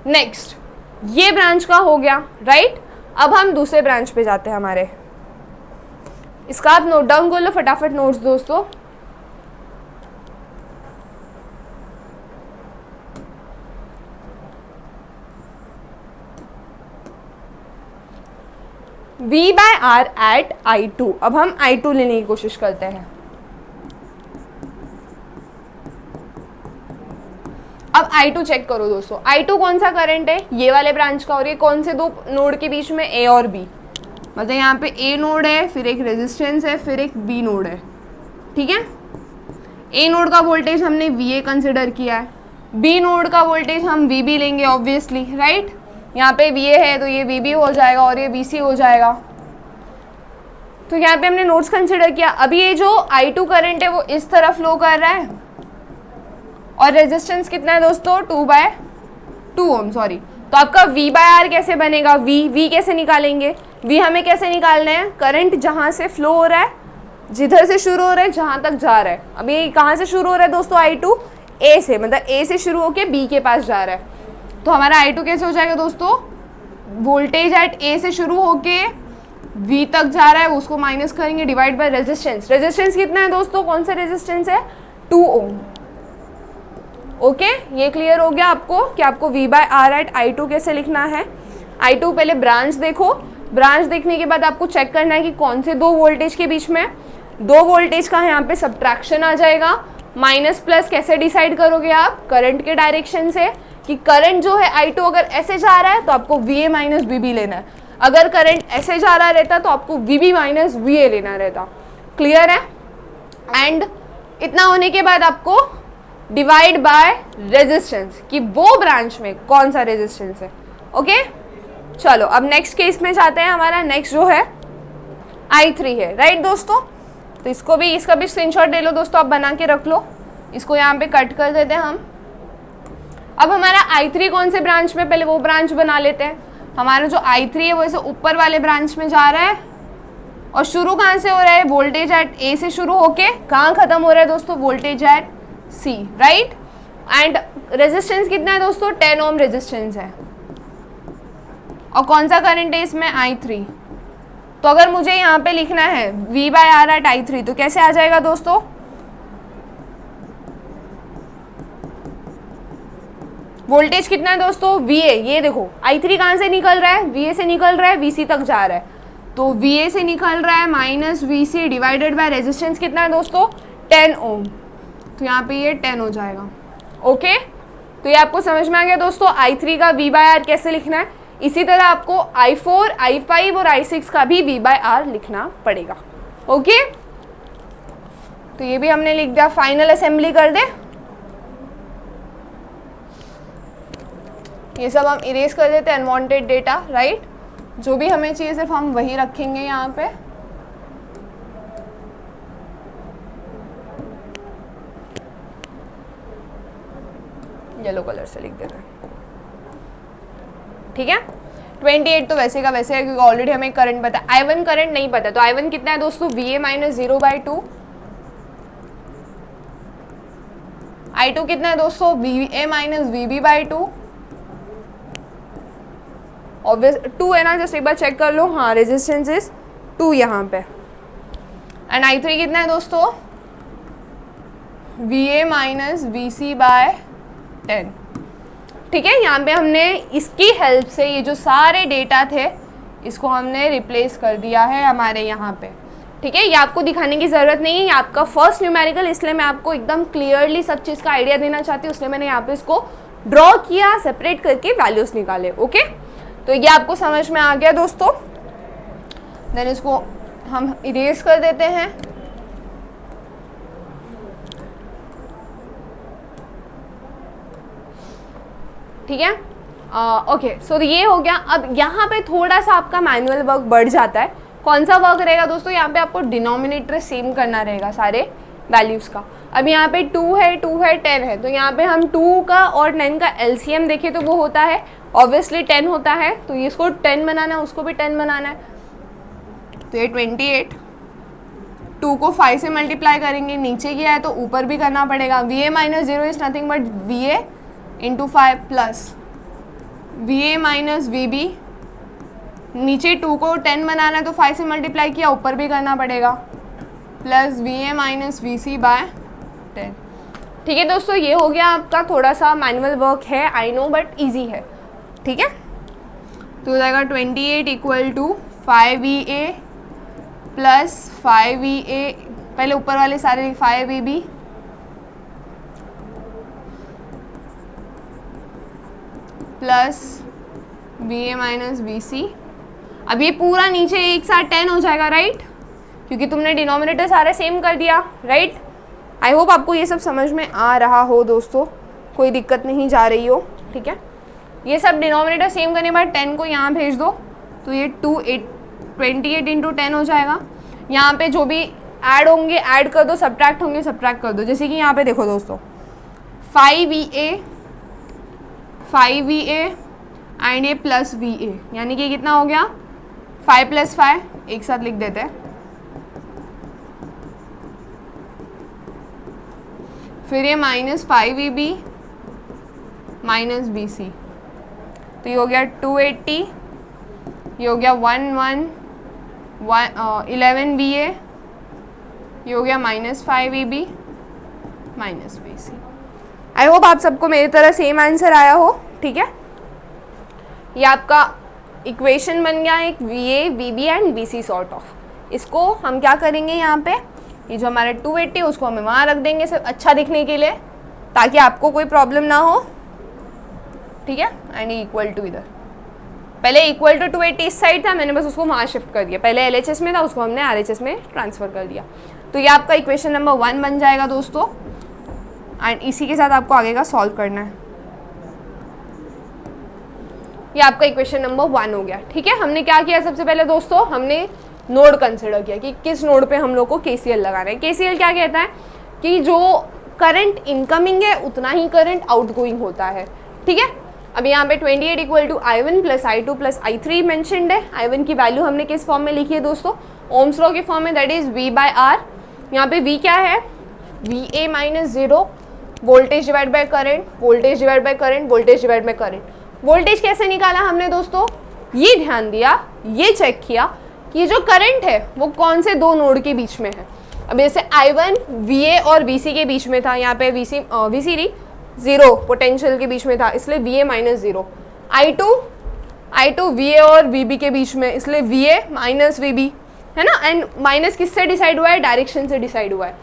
नेक्स्ट, ये ब्रांच का हो गया, राइट। अब हम दूसरे ब्रांच पे जाते हैं हमारे। इसका आप नोट डाउन कर लो फटाफट नोट्स दोस्तों। V/R eight I2। अब हम I2 लेने की कोशिश करते हैं। अब I2 चेक करो दोस्तों। I2 कौन सा करंट है? ये वाले ब्रांच का, और ये कौन से दो नोड के बीच में? A और B। मतलब यहाँ पे A नोड है, फिर एक रेजिस्टेंस है, फिर एक B नोड है, ठीक है। A नोड का वोल्टेज हमने VA कंसिडर किया है, B नोड का वोल्टेज हम VB लेंगे ऑब्वियसली, राइट। यहाँ पे VA है तो ये VB हो जाएगा और ये VC हो जाएगा। तो यहाँ पे हमने नोड्स कंसिडर किया। अभी ये जो I2 करंट है वो इस तरह फ्लो कर रहा है, और रेजिस्टेंस कितना है दोस्तों? 2/2 ओम, सॉरी। तो आपका V/R कैसे बनेगा? V कैसे निकालेंगे? V हमें कैसे निकालना है? करंट जहाँ से फ्लो हो रहा है, जिधर से शुरू हो रहा है, जहाँ तक जा रहा है। अभी कहाँ से शुरू हो रहा है दोस्तों? I2 A से, मतलब A से शुरू होके B के पास जा रहा है। तो हमारा I2 कैसे हो जाएगा दोस्तों? वोल्टेज एट A से शुरू होके V तक जा रहा है, उसको माइनस करेंगे, डिवाइड बाय रेजिस्टेंस। रेजिस्टेंस कितना है दोस्तों? कौन सा रेजिस्टेंस है? 2 ओम। ओके, ये क्लियर हो गया आपको कि आपको V/R एट I2 कैसे लिखना है। I2 पहले ब्रांच देखो, ब्रांच देखने के बाद आपको चेक करना है कि कौन से दो वोल्टेज के बीच में, दो वोल्टेज का यहाँ पे सब्ट्रैक्शन आ जाएगा। माइनस प्लस कैसे डिसाइड करोगे आप? करंट के डायरेक्शन से, कि करंट जो है I2 अगर ऐसे जा रहा है तो आपको VA माइनस VB लेना है, अगर करंट ऐसे जा रहा रहता तो आपको VB माइनस VA लेना रहता। क्लियर है? एंड इतना होने के बाद आपको डिवाइड बाय रेजिस्टेंस, कि वो ब्रांच में कौन सा रेजिस्टेंस है। ओके, चलो अब नेक्स्ट केस में जाते हैं। हमारा नेक्स्ट जो है I3 है, राइट दोस्तों। तो इसका भी स्क्रीनशॉट ले लो दोस्तों, आप बना के रख लो। इसको यहाँ पे कट कर देते हैं हम। अब हमारा I3 कौन से ब्रांच में, पहले वो ब्रांच बना लेते हैं। हमारा जो I3 है वो ऐसे ऊपर वाले ब्रांच में जा रहा है, और शुरू कहाँ से हो रहा है? वोल्टेज एट A से शुरू होके कहाँ खत्म हो रहा है दोस्तों? Voltage at C, right. And resistance कितना है दोस्तों? 10 ओम रेजिस्टेंस है। और कौन सा करंट है इसमें? I3। तो अगर मुझे यहाँ पे लिखना है V/R एट I3 तो कैसे आ जाएगा दोस्तों? वोल्टेज कितना है दोस्तों? VA। ये देखो I3 कहाँ से निकल रहा है? VA से निकल रहा है, VC तक जा रहा है। तो VA से निकल रहा है minus VC divided by resistance कितना है दोस्तों? 10 ओम। तो यहाँ पे ये 10 हो जाएगा। ओके, तो ये आपको समझ में आ गया दोस्तों I3 का V/R कैसे लिखना है। इसी तरह आपको I4, I5 और I6 का भी V/R लिखना पड़ेगा। ओके, तो ये भी हमने लिख दिया। फाइनल असेंबली कर दे। ये सब हम इरेज कर देते हैं, अनवांटेड डेटा, राइट। जो भी हमें चाहिए सिर्फ हम वही रखेंगे यहाँ पे। येलो कलर से लिख देते हैं, ठीक है। 28 तो वैसे का वैसे है, क्योंकि ऑलरेडी हमें करंट पता है। I1 करंट नहीं पता, तो I1 कितना है दोस्तों? VA minus 0/2। I2 कितना है दोस्तों? VA minus VB/2। ऑब्वियस 2 है ना, जस्ट एक बार चेक कर लो, हाँ रेजिस्टेंस इज 2 यहाँ पे। एंड I3 कितना है दोस्तों, VA माइनस VC बाय 10। ठीक है, यहाँ पे हमने इसकी हेल्प से ये जो सारे डेटा थे इसको हमने रिप्लेस कर दिया है हमारे यहाँ पे। ठीक है, ये आपको दिखाने की ज़रूरत नहीं है, ये आपका फर्स्ट न्यूमेरिकल, इसलिए मैं आपको एकदम क्लियरली सब चीज़ का आइडिया देना चाहती हूँ, इसलिए मैंने यहाँ पे इसको ड्रॉ किया, सेपरेट करके वैल्यूज़ निकाले। ओके, तो ये आपको समझ में आ गया दोस्तों। देन इसको हम इरेज कर देते हैं। ठीक है, ओके, सो ये हो गया। अब यहाँ पे थोड़ा सा आपका मैनुअल वर्क बढ़ जाता है। कौन सा वर्क रहेगा दोस्तों, यहाँ पे आपको डिनोमिनेटर सेम करना रहेगा सारे वैल्यूज़ का। अब यहाँ पे 2 है 10 है, तो यहाँ पे हम 2 का और 9 का LCM देखें तो वो होता है ऑब्वियसली 10 होता है, तो इसको 10 बनाना है, उसको भी 10 बनाना है, तो ये 28। 2 को 5 से मल्टीप्लाई करेंगे, नीचे किया है तो ऊपर भी करना पड़ेगा। VA minus 0 is nothing but VA into 5 plus VA minus VB, नीचे 2 को 10 बनाना है तो 5 से मल्टीप्लाई किया, ऊपर भी करना पड़ेगा, plus VA minus VC by 10। ठीक है दोस्तों, ये हो गया आपका, थोड़ा सा मैनुअल वर्क है आई नो बट ईजी है। ठीक है, तो हो जाएगा 28 equal to 5VA plus 5VA, पहले ऊपर वाले सारे 5VB plus VA minus VC। अब ये पूरा नीचे एक साथ 10 हो जाएगा, राइट, क्योंकि तुमने डिनोमिनेटर सारे सेम कर दिया, राइट। आई होप आपको ये सब समझ में आ रहा हो दोस्तों, कोई दिक्कत नहीं जा रही हो। ठीक है, ये सब डिनोमिनेटर सेम करने के बाद 10 को यहाँ भेज दो, तो ये 28 इंटू 10 हो जाएगा। यहाँ पे जो भी ऐड होंगे ऐड कर दो, सब्ट्रैक्ट होंगे सब्ट्रैक्ट कर दो। जैसे कि यहाँ पे देखो दोस्तों, 5VA एंड ये प्लस VA, यानी कि कितना हो गया 5 + 5, एक साथ लिख देते हैं। फिर ये माइनस 5VB माइनस BC, तो ये हो गया 280, ये हो गया 11VA, ये हो गया minus 5VB minus BC। I hope आप सबको मेरी तरह सेम आंसर आया हो। ठीक है, ये आपका इक्वेशन बन गया एक VA VB and BC sort of. इसको हम क्या करेंगे, यहाँ पे ये जो हमारा 280 उसको हम वहाँ रख देंगे सिर्फ अच्छा दिखने के लिए, ताकि आपको कोई प्रॉब्लम ना हो। ठीक है, एंड इक्वल टू, इधर पहले इक्वल टू 280 इस साइड था, मैंने बस उसको वहाँ शिफ्ट कर दिया, पहले LHS में था उसको हमने RHS में ट्रांसफ़र कर दिया। तो ये आपका इक्वेशन नंबर 1 बन जाएगा दोस्तों, एंड इसी के साथ आपको आगे का सॉल्व करना है। ये आपका इक्वेशन नंबर 1 हो गया। ठीक है, हमने क्या किया सबसे पहले दोस्तों, हमने नोड कंसिडर किया कि किस नोड पे हम लोग को KCL लगाना है। KCL क्या कहता है कि जो करंट इनकमिंग है उतना ही करंट आउटगोइंग होता है। ठीक है, अब यहाँ पे 28 equal to I1 plus I2 plus I3 mentioned है। I1 की वैल्यू हमने किस फॉर्म में लिखी है दोस्तों, ओम्स लॉ के फॉर्म में, दैट इज V/R। यहाँ पे V क्या है, VA minus 0, voltage divide by current, voltage divide by current, voltage divide by current. Voltage कैसे निकाला हमने दोस्तों, ये ध्यान दिया, ये चेक किया कि जो करंट है वो कौन से दो नोड के बीच में है। अब जैसे I1 VA और VC के बीच में था, यहाँ पे VC 0 पोटेंशियल के बीच में था, इसलिए VA माइनस 0। I2 VA और VB के बीच में, इसलिए VA माइनस VB, है ना। एंड माइनस किससे डिसाइड हुआ है, डायरेक्शन से डिसाइड हुआ है।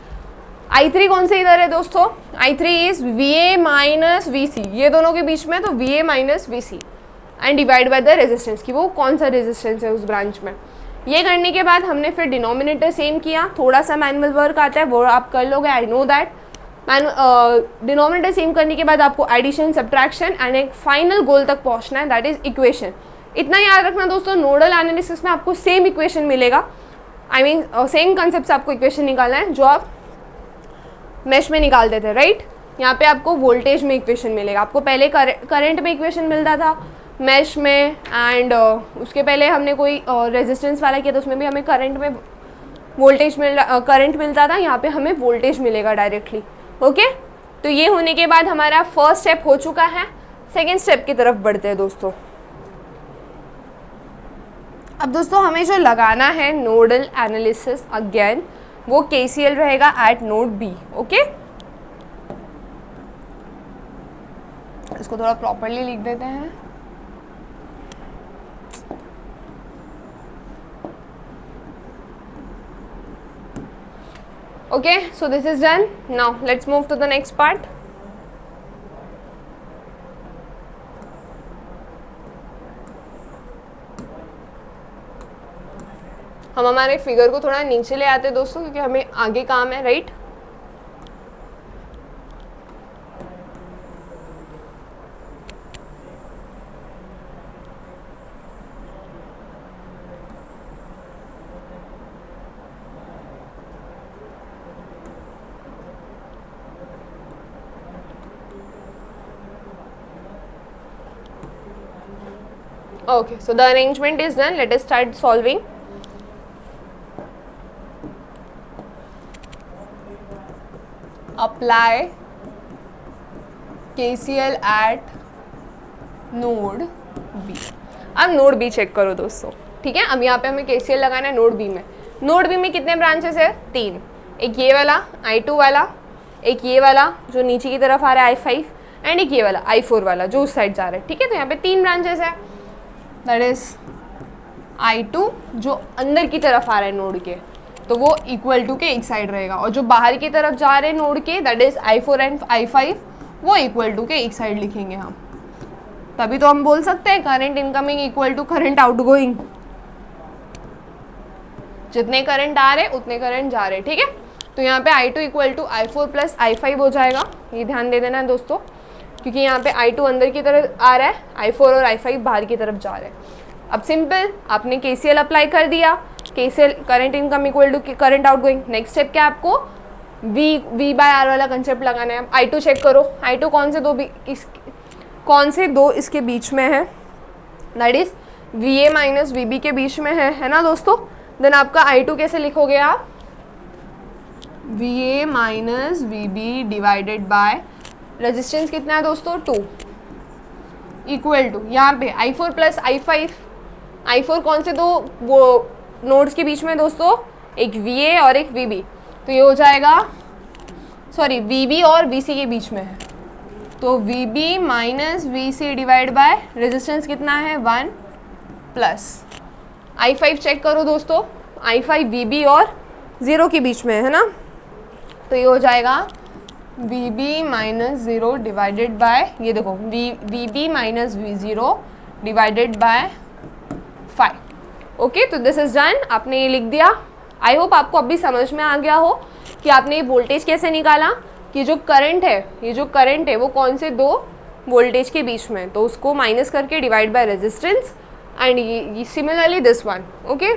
I3 कौन से इधर है दोस्तों, I3 is VA minus VC, ये दोनों के बीच में, तो VA minus VC and divide by the resistance, की वो कौन सा रेजिस्टेंस है उस ब्रांच में। ये करने के बाद हमने फिर डिनोमिनेटर सेम किया, थोड़ा सा मैनुअल वर्क आता है वो आप कर लोगे, I know that. Denominator same करने के बाद आपको एडिशन, सब्ट्रैक्शन एंड एक फाइनल गोल तक पहुंचना है, दैट इज इक्वेशन। इतना याद रखना दोस्तों, नोडल एनालिसिस में आपको सेम इक्वेशन मिलेगा, आई मीन सेम कंसेप्ट से आपको इक्वेशन निकालना है जो आप मेश में निकालते थे, राइट। यहाँ पे आपको वोल्टेज में इक्वेशन मिलेगा, आपको पहले करंट में इक्वेशन मिलता था मेश में, एंड उसके पहले हमने कोई रेजिस्टेंस वाला किया तो उसमें भी हमें करंट में वोल्टेज करंट मिलता था, यहाँ पे हमें वोल्टेज मिलेगा डायरेक्टली। ओके, तो ये होने के बाद हमारा फर्स्ट स्टेप हो चुका है, सेकेंड स्टेप की तरफ बढ़ते हैं दोस्तों। अब दोस्तों हमें जो लगाना है नोडल एनालिसिस अगेन, वो KCL रहेगा एट नोड B। ओके, इसको थोड़ा प्रॉपरली लिख देते हैं। Okay, so this is done. Now let's move to the next part. हम हमारे फिगर को थोड़ा नीचे ले आते हैं दोस्तों, क्योंकि हमें आगे काम है, right? Okay, so the arrangement is done. Let us start solving. Apply KCL at node B. अब नोड B चेक करो दोस्तों, ठीक है? अब यहाँ पे हमें KCL लगाना है नोड B में। नोड B में कितने ब्रांचेस है? 3। एक ये वाला I2 वाला, एक ये वाला जो नीचे की तरफ आ रहा है I5, एंड एक ये वाला I4 वाला जो उस साइड जा रहा है, ठीक है? तो यहाँ पे 3 ब्रांचेस है, दैट इज I2 जो अंदर की तरफ आ रहा है नोड के, तो वो इक्वल टू के एक साइड रहेगा, और जो बाहर की तरफ जा रहे हैं नोड के, that is I4 and I5, वो इक्वल टू के एक साइड लिखेंगे हम। तभी तो हम बोल सकते हैं current incoming equal to current outgoing. जितने करंट आ रहे उतने करंट जा रहे, ठीक है? तो यहाँ पे I2 equal to I4 plus I5 हो जाएगा। ये ध्यान दे देना है दोस्तों, क्योंकि यहाँ पे I2 अंदर की तरफ आ रहा है, I4 और I5 बाहर की तरफ जा रहे हैं। अब सिंपल, आपने KCL अप्लाई कर दिया, KCL current income equal to current outgoing. Next step क्या, आपको V बाय R वाला कंसेप्ट लगाना है। I2 चेक करो, I2 कौन से दो इसके बीच में है, that is VA minus VB के बीच में है ना दोस्तों? देन आपका I2 कैसे लिखोगे आप? VA minus VB divided by resistance कितना है दोस्तों? 2 इक्वल टू यहाँ पे I4 प्लस I5। I4 कौन से दो वो नोड्स के बीच में दोस्तों? एक VA और एक VB, तो ये हो जाएगा, सॉरी VB और VC के बीच में है, तो VB minus VC divide by resistance कितना है? 1 प्लस I5 चेक करो दोस्तों, I5 VB और 0 के बीच में है ना, तो ये हो जाएगा VB माइनस 0 डिवाइडेड बाय, ये देखो VB minus V0 divided by 5। Okay, तो दिस इज डन। आपने ये लिख दिया। आई होप आपको अभी समझ में आ गया हो कि आपने ये वोल्टेज कैसे निकाला, कि जो करंट है, ये जो करंट है वो कौन से दो वोल्टेज के बीच में, तो उसको माइनस करके डिवाइड बाय रेजिस्टेंस, एंड ये similarly this one. Okay,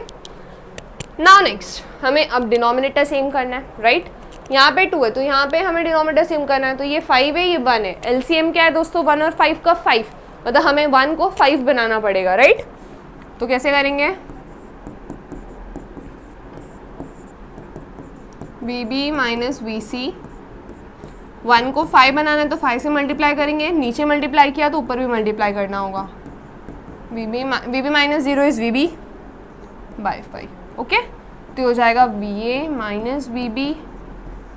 now next हमें अब डिनोमिनेटर सेम करना है, राइट? यहाँ पे 2 है, तो यहाँ पे हमें डिनोमिनेटर सेम करना है, तो ये 5 है, ये 1 है। LCM क्या है दोस्तों? 1 और 5 का 5, मतलब हमें 1 को 5 बनाना पड़ेगा, राइट? तो कैसे करेंगे? VB माइनस VC, 1 को 5 बनाना है तो 5 से मल्टीप्लाई करेंगे, नीचे मल्टीप्लाई किया तो ऊपर भी मल्टीप्लाई करना होगा। VB minus 0 is VB by 5। Okay, तो हो जाएगा VA minus VB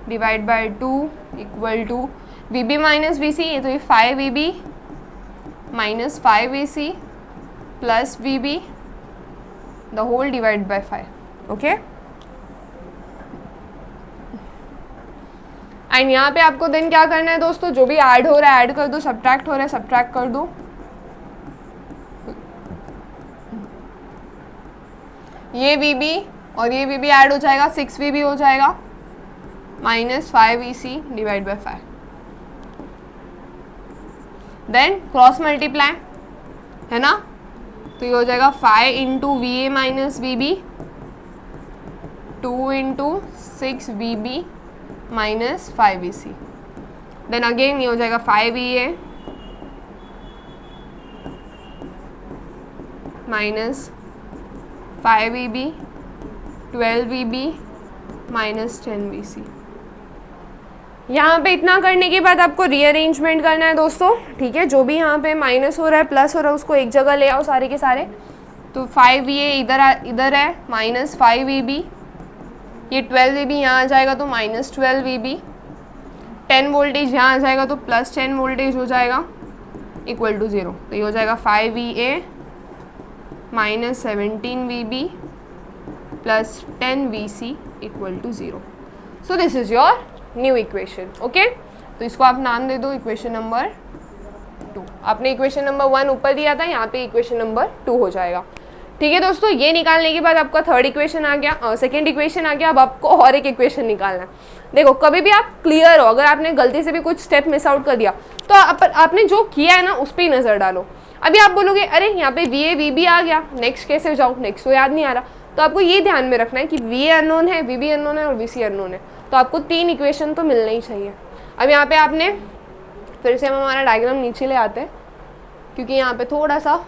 divide by 2 equal to VB minus VC, ये तो ये 5 VB minus 5 VC plus VB the whole divide by 5। Okay, and यहाँ पे आपको देन क्या करना है दोस्तों? जो भी ऐड हो रहा है ऐड कर दो, सब्ट्रैक्ट हो रहा है सब्ट्रैक्ट कर दो। ये VB और ये VB ऐड हो जाएगा, 6 VB हो जाएगा minus 5 VC divide by 5। Then cross multiply है ना, तो ये हो जाएगा 5 into VA minus VB, 2 into 6 VB minus 5 VC। Then again ये हो जाएगा 5 VA minus 5 VB 12 VB minus 10 VC। यहाँ पे इतना करने के बाद आपको रीअरेंजमेंट करना है दोस्तों, ठीक है? जो भी यहाँ पे माइनस हो रहा है प्लस हो रहा है उसको एक जगह ले आओ सारे के सारे, तो 5VA इधर है माइनस 5VB, ये 12VB यहाँ आ जाएगा तो माइनस 12VB, 10 वोल्टेज यहाँ आ जाएगा तो प्लस 10 वोल्टेज हो जाएगा इक्वल टू 0। तो ये हो जाएगा 5VA minus 17VB plus 10VC equal to 0। So this is your new equation. Okay, तो इसको आप नाम दे दो इक्वेशन नंबर 2। आपने इक्वेशन नंबर 1 ऊपर दिया था, यहाँ पे इक्वेशन नंबर 2 हो जाएगा। ठीक है दोस्तों, ये निकालने के बाद आपका थर्ड इक्वेशन आ गया, सेकंड इक्वेशन आ गया। अब आपको और एक इक्वेशन निकालना है। देखो, कभी भी आप क्लियर हो, अगर आपने गलती से भी कुछ स्टेप मिस आउट कर दिया तो आपने जो किया है ना उस पर ही नज़र डालो। अभी आप बोलोगे अरे यहाँ पे VA VB आ गया, नेक्स्ट कैसे जाऊँ, नेक्स्ट तो याद नहीं आ रहा। तो आपको ये ध्यान में रखना है कि VA अननोन है, VB अननोन है और VC अननोन है, तो आपको 3 इक्वेशन तो मिलना ही चाहिए। अब यहाँ पे आपने फिर से हम हमारा डायग्राम नीचे ले आते हैं, क्योंकि यहाँ पे थोड़ा सा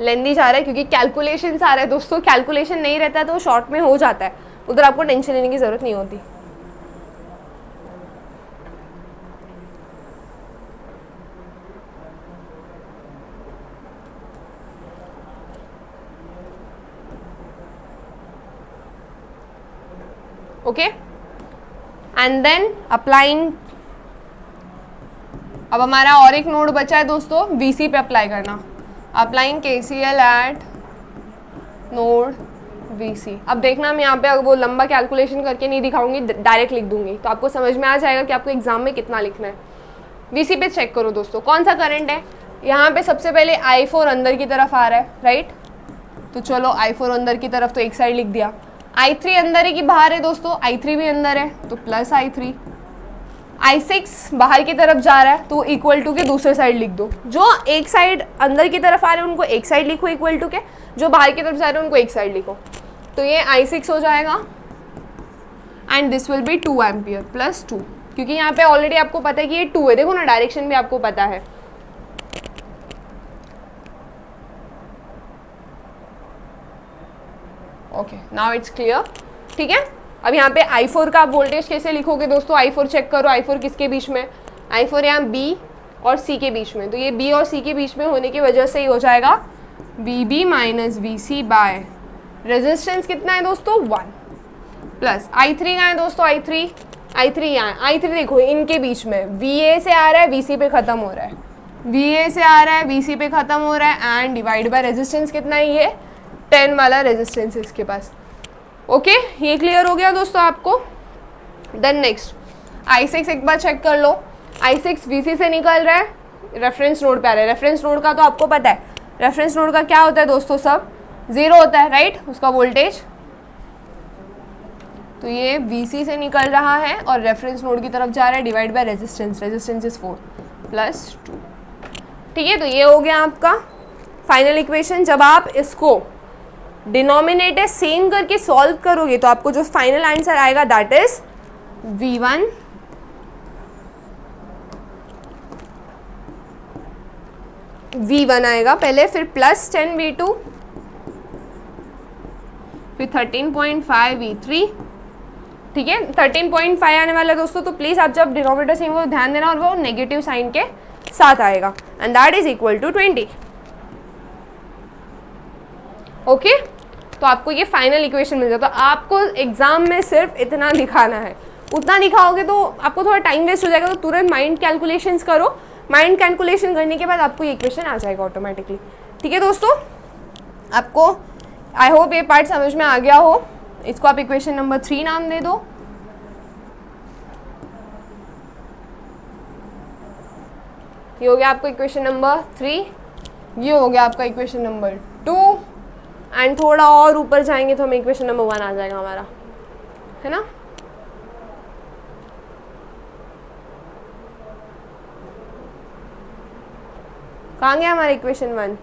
लेंदी जा रहा है, क्योंकि कैलकुलेशन आ रहा है दोस्तों। कैलकुलेशन नहीं रहता है तो शॉर्ट में हो जाता है, उधर आपको टेंशन लेने की ज़रूरत नहीं होती। Okay, and then applying. अब हमारा और एक नोड बचा है दोस्तों, VC पे अप्लाई करना। Applying KCL eight node VC। अब देखना, मैं यहाँ पे वो लंबा कैलकुलेशन करके नहीं दिखाऊंगी, डायरेक्ट लिख दूंगी, तो आपको समझ में आ जाएगा कि आपको एग्जाम में कितना लिखना है। VC पे चेक करो दोस्तों, कौन सा करंट है। यहाँ पे सबसे पहले I4 अंदर की तरफ आ रहा है, राइट। तो चलो I4 अंदर की तरफ, तो एक साइड लिख दिया। I3 अंदर है कि बाहर है दोस्तों, I3 भी अंदर है तो प्लस I3। I6 बाहर की तरफ जा रहा है तो इक्वल टू के दूसरे साइड लिख दो। जो एक साइड अंदर की तरफ आ रहे हैं उनको एक साइड लिखो इक्वल टू के, जो बाहर की तरफ जा रहे हैं उनको एक साइड लिखो। तो ये I6 हो जाएगा and this will be 2 ampere plus 2, क्योंकि यहाँ पे ऑलरेडी आपको पता है कि ये 2 है। देखो ना, डायरेक्शन भी आपको पता है। Okay, now it's clear. ठीक है, अब यहाँ पे I4 का वोल्टेज कैसे लिखोगे दोस्तों। I4 चेक करो, I4 किसके बीच में, I4 यहाँ B और C के बीच में। तो ये B और C के बीच में होने की वजह से ही हो जाएगा VB minus VC bye resistance कितना है दोस्तों 1 प्लस I3 का है दोस्तों, I3 यहाँ, I3 देखो इनके बीच में VA से आ रहा है VC पे ख़त्म हो रहा है, VA से आ रहा है VC पे ख़त्म हो रहा है एंड डिवाइड बाय रेजिस्टेंस कितना है, ये 10 वाला रेजिस्टेंस है इसके पास। ओके, ये क्लियर हो गया दोस्तों आपको। देन नेक्स्ट I6 एक बार चेक कर लो। I6 VC से निकल रहा है, रेफरेंस नोड पे आ रहा है। रेफरेंस नोड का तो आपको पता है, रेफरेंस नोड का क्या होता है दोस्तों, सब 0 होता है, राइट, उसका वोल्टेज। तो ये VC से निकल रहा है और रेफरेंस नोड की तरफ जा रहा है, divide by resistance, resistance is 4 plus 2। ठीक है, तो ये हो गया आपका फाइनल इक्वेशन। जब आप इसको डिनोमिनेटर सेम करके सॉल्व करोगे तो आपको जो फाइनल आंसर आएगा दैट इज V1 आएगा पहले, फिर प्लस 10 V2, फिर 13.5 V3। ठीक है, 13.5 आने वाला है दोस्तों। तो प्लीज़ आप जब डिनोमिनेटर सेम हो ध्यान देना, और वो नेगेटिव साइन के साथ आएगा and that is equal to 20। Okay, तो आपको ये फाइनल इक्वेशन मिल जाता है। तो आपको एग्जाम में सिर्फ इतना दिखाना है, उतना दिखाओगे तो आपको थोड़ा टाइम वेस्ट हो जाएगा। तो तुरंत माइंड कैलकुलेशंस करो, माइंड कैलकुलेशन करने के बाद आपको ये इक्वेशन आ जाएगा ऑटोमेटिकली। ठीक है दोस्तों, आपको आई होप ये पार्ट समझ में आ गया हो। इसको आप इक्वेशन नंबर 3 नाम दे दो। ये हो गया आपको इक्वेशन नंबर 3, ये हो गया आपका इक्वेशन नंबर 2 एंड थोड़ा और ऊपर जाएंगे तो हमें इक्वेशन नंबर 1 आ जाएगा हमारा, है ना। कहाँ गया हमारा इक्वेशन 1,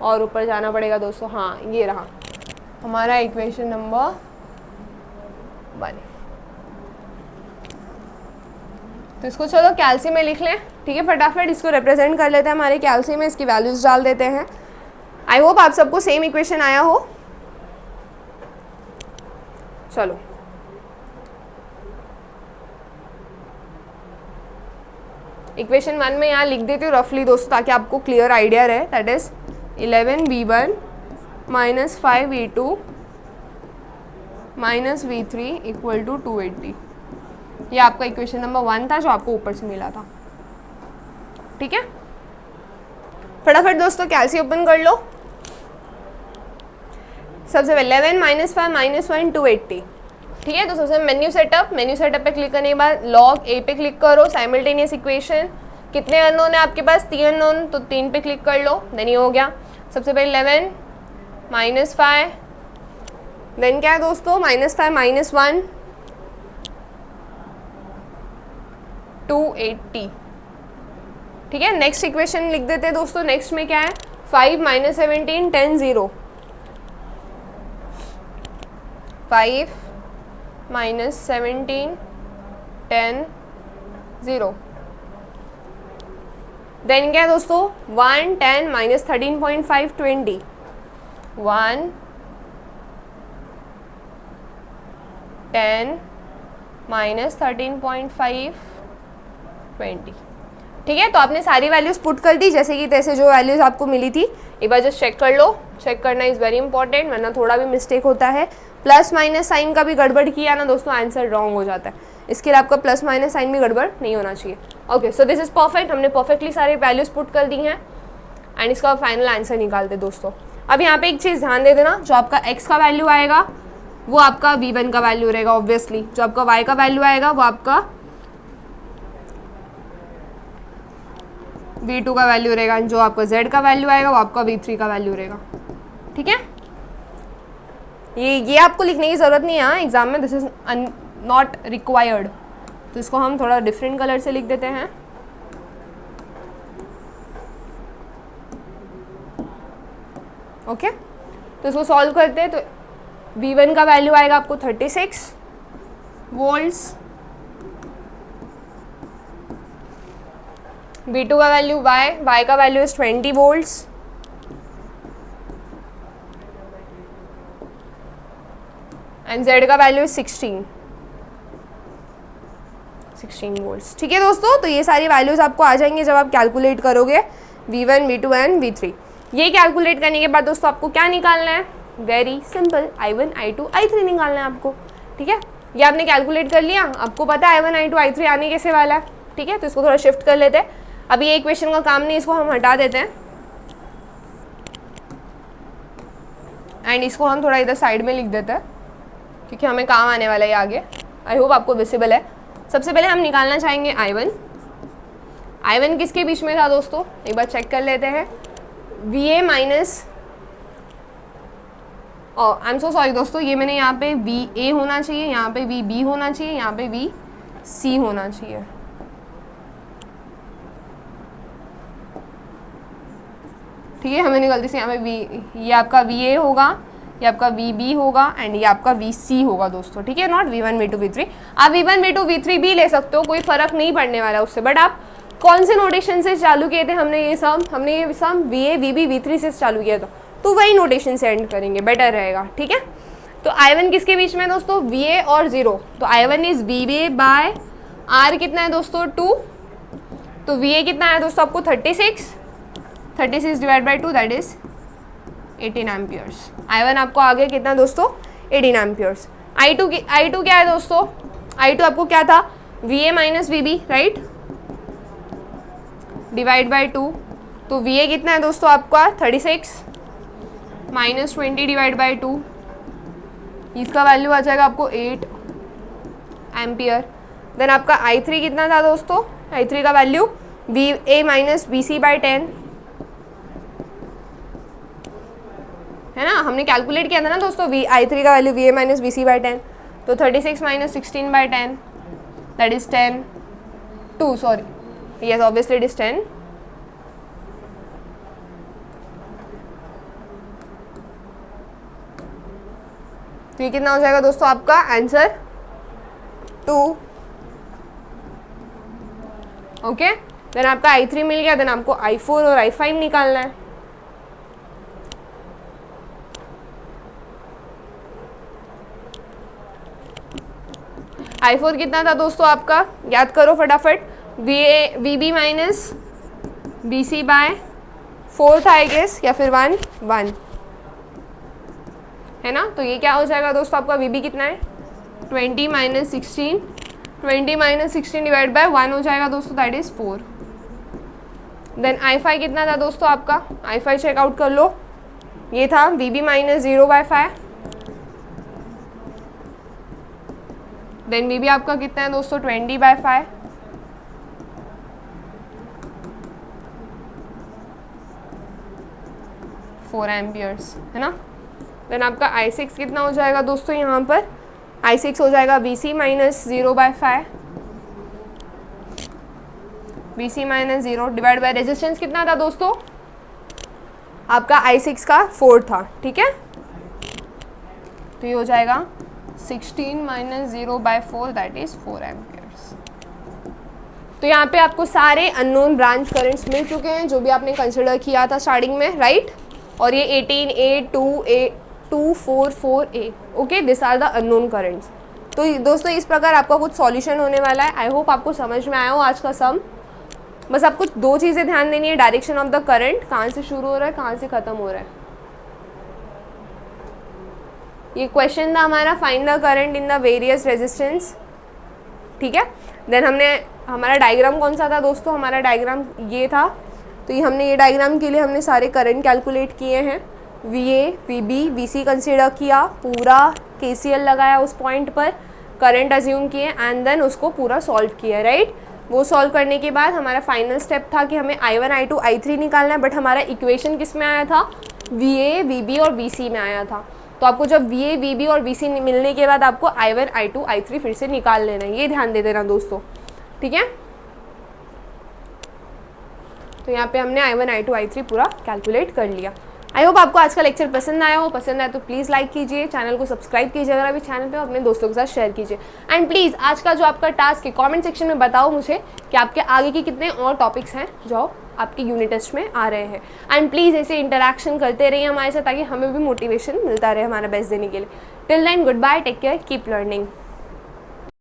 और ऊपर जाना पड़ेगा दोस्तों। हाँ, ये रहा हमारा इक्वेशन नंबर 1। तो इसको चलो कैल्सी में लिख लें। ठीक है, फटाफट इसको रिप्रेजेंट कर लेते हैं हमारे कैल्सी में, इसकी वैल्यूज डाल देते हैं। आई होप आप सबको सेम इक्वेशन आया हो। चलो इक्वेशन 1 में यहाँ लिख देती हूँ रफली दोस्तों, ताकि आपको क्लियर आइडिया रहे। That is 11v1 minus 5v2 minus v3 equal to 280। ये आपका इक्वेशन नंबर 1 था जो आपको ऊपर से मिला था। ठीक है, फटाफट दोस्तों कैलसी ओपन कर लो। सबसे पहले 11 माइनस 5 माइनस 1 280। ठीक है, तो सबसे मेन्यू सेटअप पे क्लिक करने के बाद लॉग ए पे क्लिक करो, साइमल्टेनियस इक्वेशन। कितने अननोन है आपके पास? 3 अननोन, तो 3 पे क्लिक कर लो, देन ये हो गया। सबसे पहले 11 माइनस 5, देन क्या है दोस्तों? Minus 5 minus 1 280। ठीक है, नेक्स्ट इक्वेशन लिख देते हैं दोस्तों। नेक्स्ट में क्या है? 5 माइनस 17 10 0। 5 माइनस 17 10 0। देन क्या है दोस्तों? 1 10 माइनस 13.5 20। 1 10 माइनस 13.5 20। ठीक है, तो आपने सारी वैल्यूज पुट कर दी जैसे कि तैसे जो वैल्यूज आपको मिली थी। एक बार जस्ट चेक कर लो, चेक करना इज़ वेरी इंपॉर्टेंट, वरना थोड़ा भी मिस्टेक होता है। प्लस माइनस साइन का भी गड़बड़ किया ना दोस्तों, आंसर रॉन्ग हो जाता है। इसके लिए आपका प्लस माइनस साइन भी गड़बड़ नहीं होना चाहिए। Okay, so this is perfect. हमने परफेक्टली सारे वैल्यूज पुट कर दी हैं एंड इसका फाइनल आंसर निकालते दोस्तों। अब यहाँ पे एक चीज़ ध्यान दे देना, जो आपका x का वैल्यू आएगा वो आपका v1 का वैल्यू रहेगा ऑब्वियसली। जो आपका y का वैल्यू आएगा वो आपका v2 का वैल्यू रहेगा, जो आपका z का वैल्यू आएगा वो आपका v3 का वैल्यू रहेगा। ठीक है, ये आपको लिखने की ज़रूरत नहीं है एग्जाम में, दिस इज नॉट रिक्वायर्ड। तो इसको हम थोड़ा डिफरेंट कलर से लिख देते हैं। ओके, तो इसको सॉल्व करते हैं। तो v1 का वैल्यू आएगा आपको 36 वोल्ट्स, v2 का वैल्यू y का value is 20 volts, and z का वैल्यू इज 16 वोल्ट्स। ठीक है दोस्तों, तो ये सारी वैल्यूज आपको आ जाएंगे जब आप कैलकुलेट करोगे v1 v2 एंड v3। ये कैलकुलेट करने के बाद दोस्तों आपको क्या निकालना है? Very simple, i1 i2 i3 निकालना है आपको। ठीक है, ये आपने कैलकुलेट कर लिया, आपको पता है i1 i2 i3 आने कैसे वाला है। ठीक है, तो इसको थोड़ा शिफ्ट कर लेते हैं। अभी ये इक्वेशन का काम नहीं, इसको हम हटा देते हैं एंड इसको हम थोड़ा इधर साइड में लिख देते हैं क्योंकि हमें काम आने वाला है आगे। आई होप आपको विजिबल है। सबसे पहले हम निकालना चाहेंगे i1 किसके बीच में था दोस्तों? एक बार चेक कर लेते हैं। VA minus, I am so sorry दोस्तों, ये मैंने यहाँ पे VA होना चाहिए, यहाँ पे VB होना चाहिए, यहाँ पे VC होना चाहिए। ठीक है, हमें गलती से यहाँ पे ये आपका VA होगा, ये आपका VB होगा एंड ये आपका VC होगा दोस्तों। ठीक है, नॉट V1 V2 V3। आप V1 V2 V3 भी ले सकते हो, कोई फ़र्क नहीं पड़ने वाला उससे। बट आप कौन से नोटेशन से चालू किए थे? हमने ये सम VA VB V3 से चालू किया था, तो वही नोटेशन से एंड करेंगे, बेटर रहेगा। ठीक है, तो i1 किसके बीच में है दोस्तों? VA और 0। तो i1 is VA bye R कितना है दोस्तों? 2। तो VA कितना है दोस्तों आपको? 36 divide by 2 that is 18 amperes. i1 आपको आ गया कितना दोस्तों? 18 एम्पियर्स। i2 क्या है दोस्तों? i2 आपको क्या था? VA minus VB, right, divide by 2। तो VA कितना है दोस्तों आपका? 36 माइनस 20 डिवाइड बाई 2, इसका वैल्यू आ जाएगा आपको 8 एम्पियर। देन आपका i3 कितना था दोस्तों? i3 का value VA minus BC by 10 है ना, हमने कैलकुलेट किया था ना दोस्तों i3 का value VA minus BC by 10। तो 36 minus 16 by 10 that is 2 sorry, yes obviously it is 10। तो ये कितना हो जाएगा दोस्तों आपका आंसर? 2। ओके, देन आपका i3 मिल गया। देन आपको i4 और i5 निकालना है। i4 कितना था दोस्तों आपका? याद करो फटाफट, V B minus B C by 4 था आई गेस, या फिर 1 1 है ना। तो ये क्या हो जाएगा दोस्तों, आपका वी बी कितना है 20 माइनस 16, 20 माइनस 16 डिवाइड बाय 1 हो जाएगा दोस्तों, that is 4। Then I five कितना था दोस्तों आपका, आई फाई चेकआउट कर लो, ये था V B minus 0 by 5। Then V B आपका कितना है दोस्तों 20 बाय 5, फोर एम्पियर्स है ना। देन आपका आई सिक्स कितना हो जाएगा दोस्तों, यहाँ पर आई सिक्स हो जाएगा V C minus 0 by 5, V C minus 0 divide by resistance कितना था दोस्तों आपका आई सिक्स का 4 था, ठीक है। तो ये हो जाएगा 16 minus 0 by 4 that is 4 amperes. तो यहाँ पे आपको सारे अननोन ब्रांच करंट्स मिल चुके हैं जो भी आपने कंसिडर किया था स्टार्टिंग में, राइट। और ये 18A 2A 244A, okay, this are the unknown currents. तो दोस्तों इस प्रकार आपका कुछ सॉल्यूशन होने वाला है। आई होप आपको समझ में आया हो आज का सम। बस आपको दो चीज़ें ध्यान देनी है, डायरेक्शन ऑफ द करंट, कहाँ से शुरू हो रहा है कहाँ से ख़त्म हो रहा है। ये क्वेश्चन था हमारा, find the current in the various resistance, ठीक है। देन हमने हमारा डायग्राम कौन सा था दोस्तों, हमारा डायग्राम ये था। तो ये हमने ये डायग्राम के लिए हमने सारे करंट कैलकुलेट किए हैं, V A V B V C consider किया, पूरा KCL लगाया उस पॉइंट पर, करंट अज्यूम किए एंड देन उसको पूरा सॉल्व किया, राइट। वो सॉल्व करने के बाद हमारा फाइनल स्टेप था कि हमें I1 I2 I3 निकालना है, बट हमारा इक्वेशन किस में आया था, VA VB और VC में आया था। तो आपको जब VA VB और VC मिलने के बाद आपको I1 I2 I3 फिर से निकाल लेना है, ये ध्यान दे देना दोस्तों, ठीक है। तो यहाँ पे हमने I1 I2 I3 पूरा कैलकुलेट कर लिया। आई होप आपको आज का लेक्चर पसंद आया हो। पसंद आया तो प्लीज़ लाइक कीजिए, चैनल को सब्सक्राइब कीजिए अगर अभी चैनल पे, अपने दोस्तों के साथ शेयर कीजिए। एंड प्लीज़ आज का जो आपका टास्क है कमेंट सेक्शन में बताओ मुझे कि आपके आगे के कितने और टॉपिक्स हैं जो आपकी यूनिट टेस्ट में आ रहे हैं। एंड प्लीज़ ऐसे इंटरेक्शन करते रहिए हमारे साथ ताकि हमें भी मोटिवेशन मिलता रहे हमारा बेस्ट देने के लिए। Till then goodbye, take care, keep learning.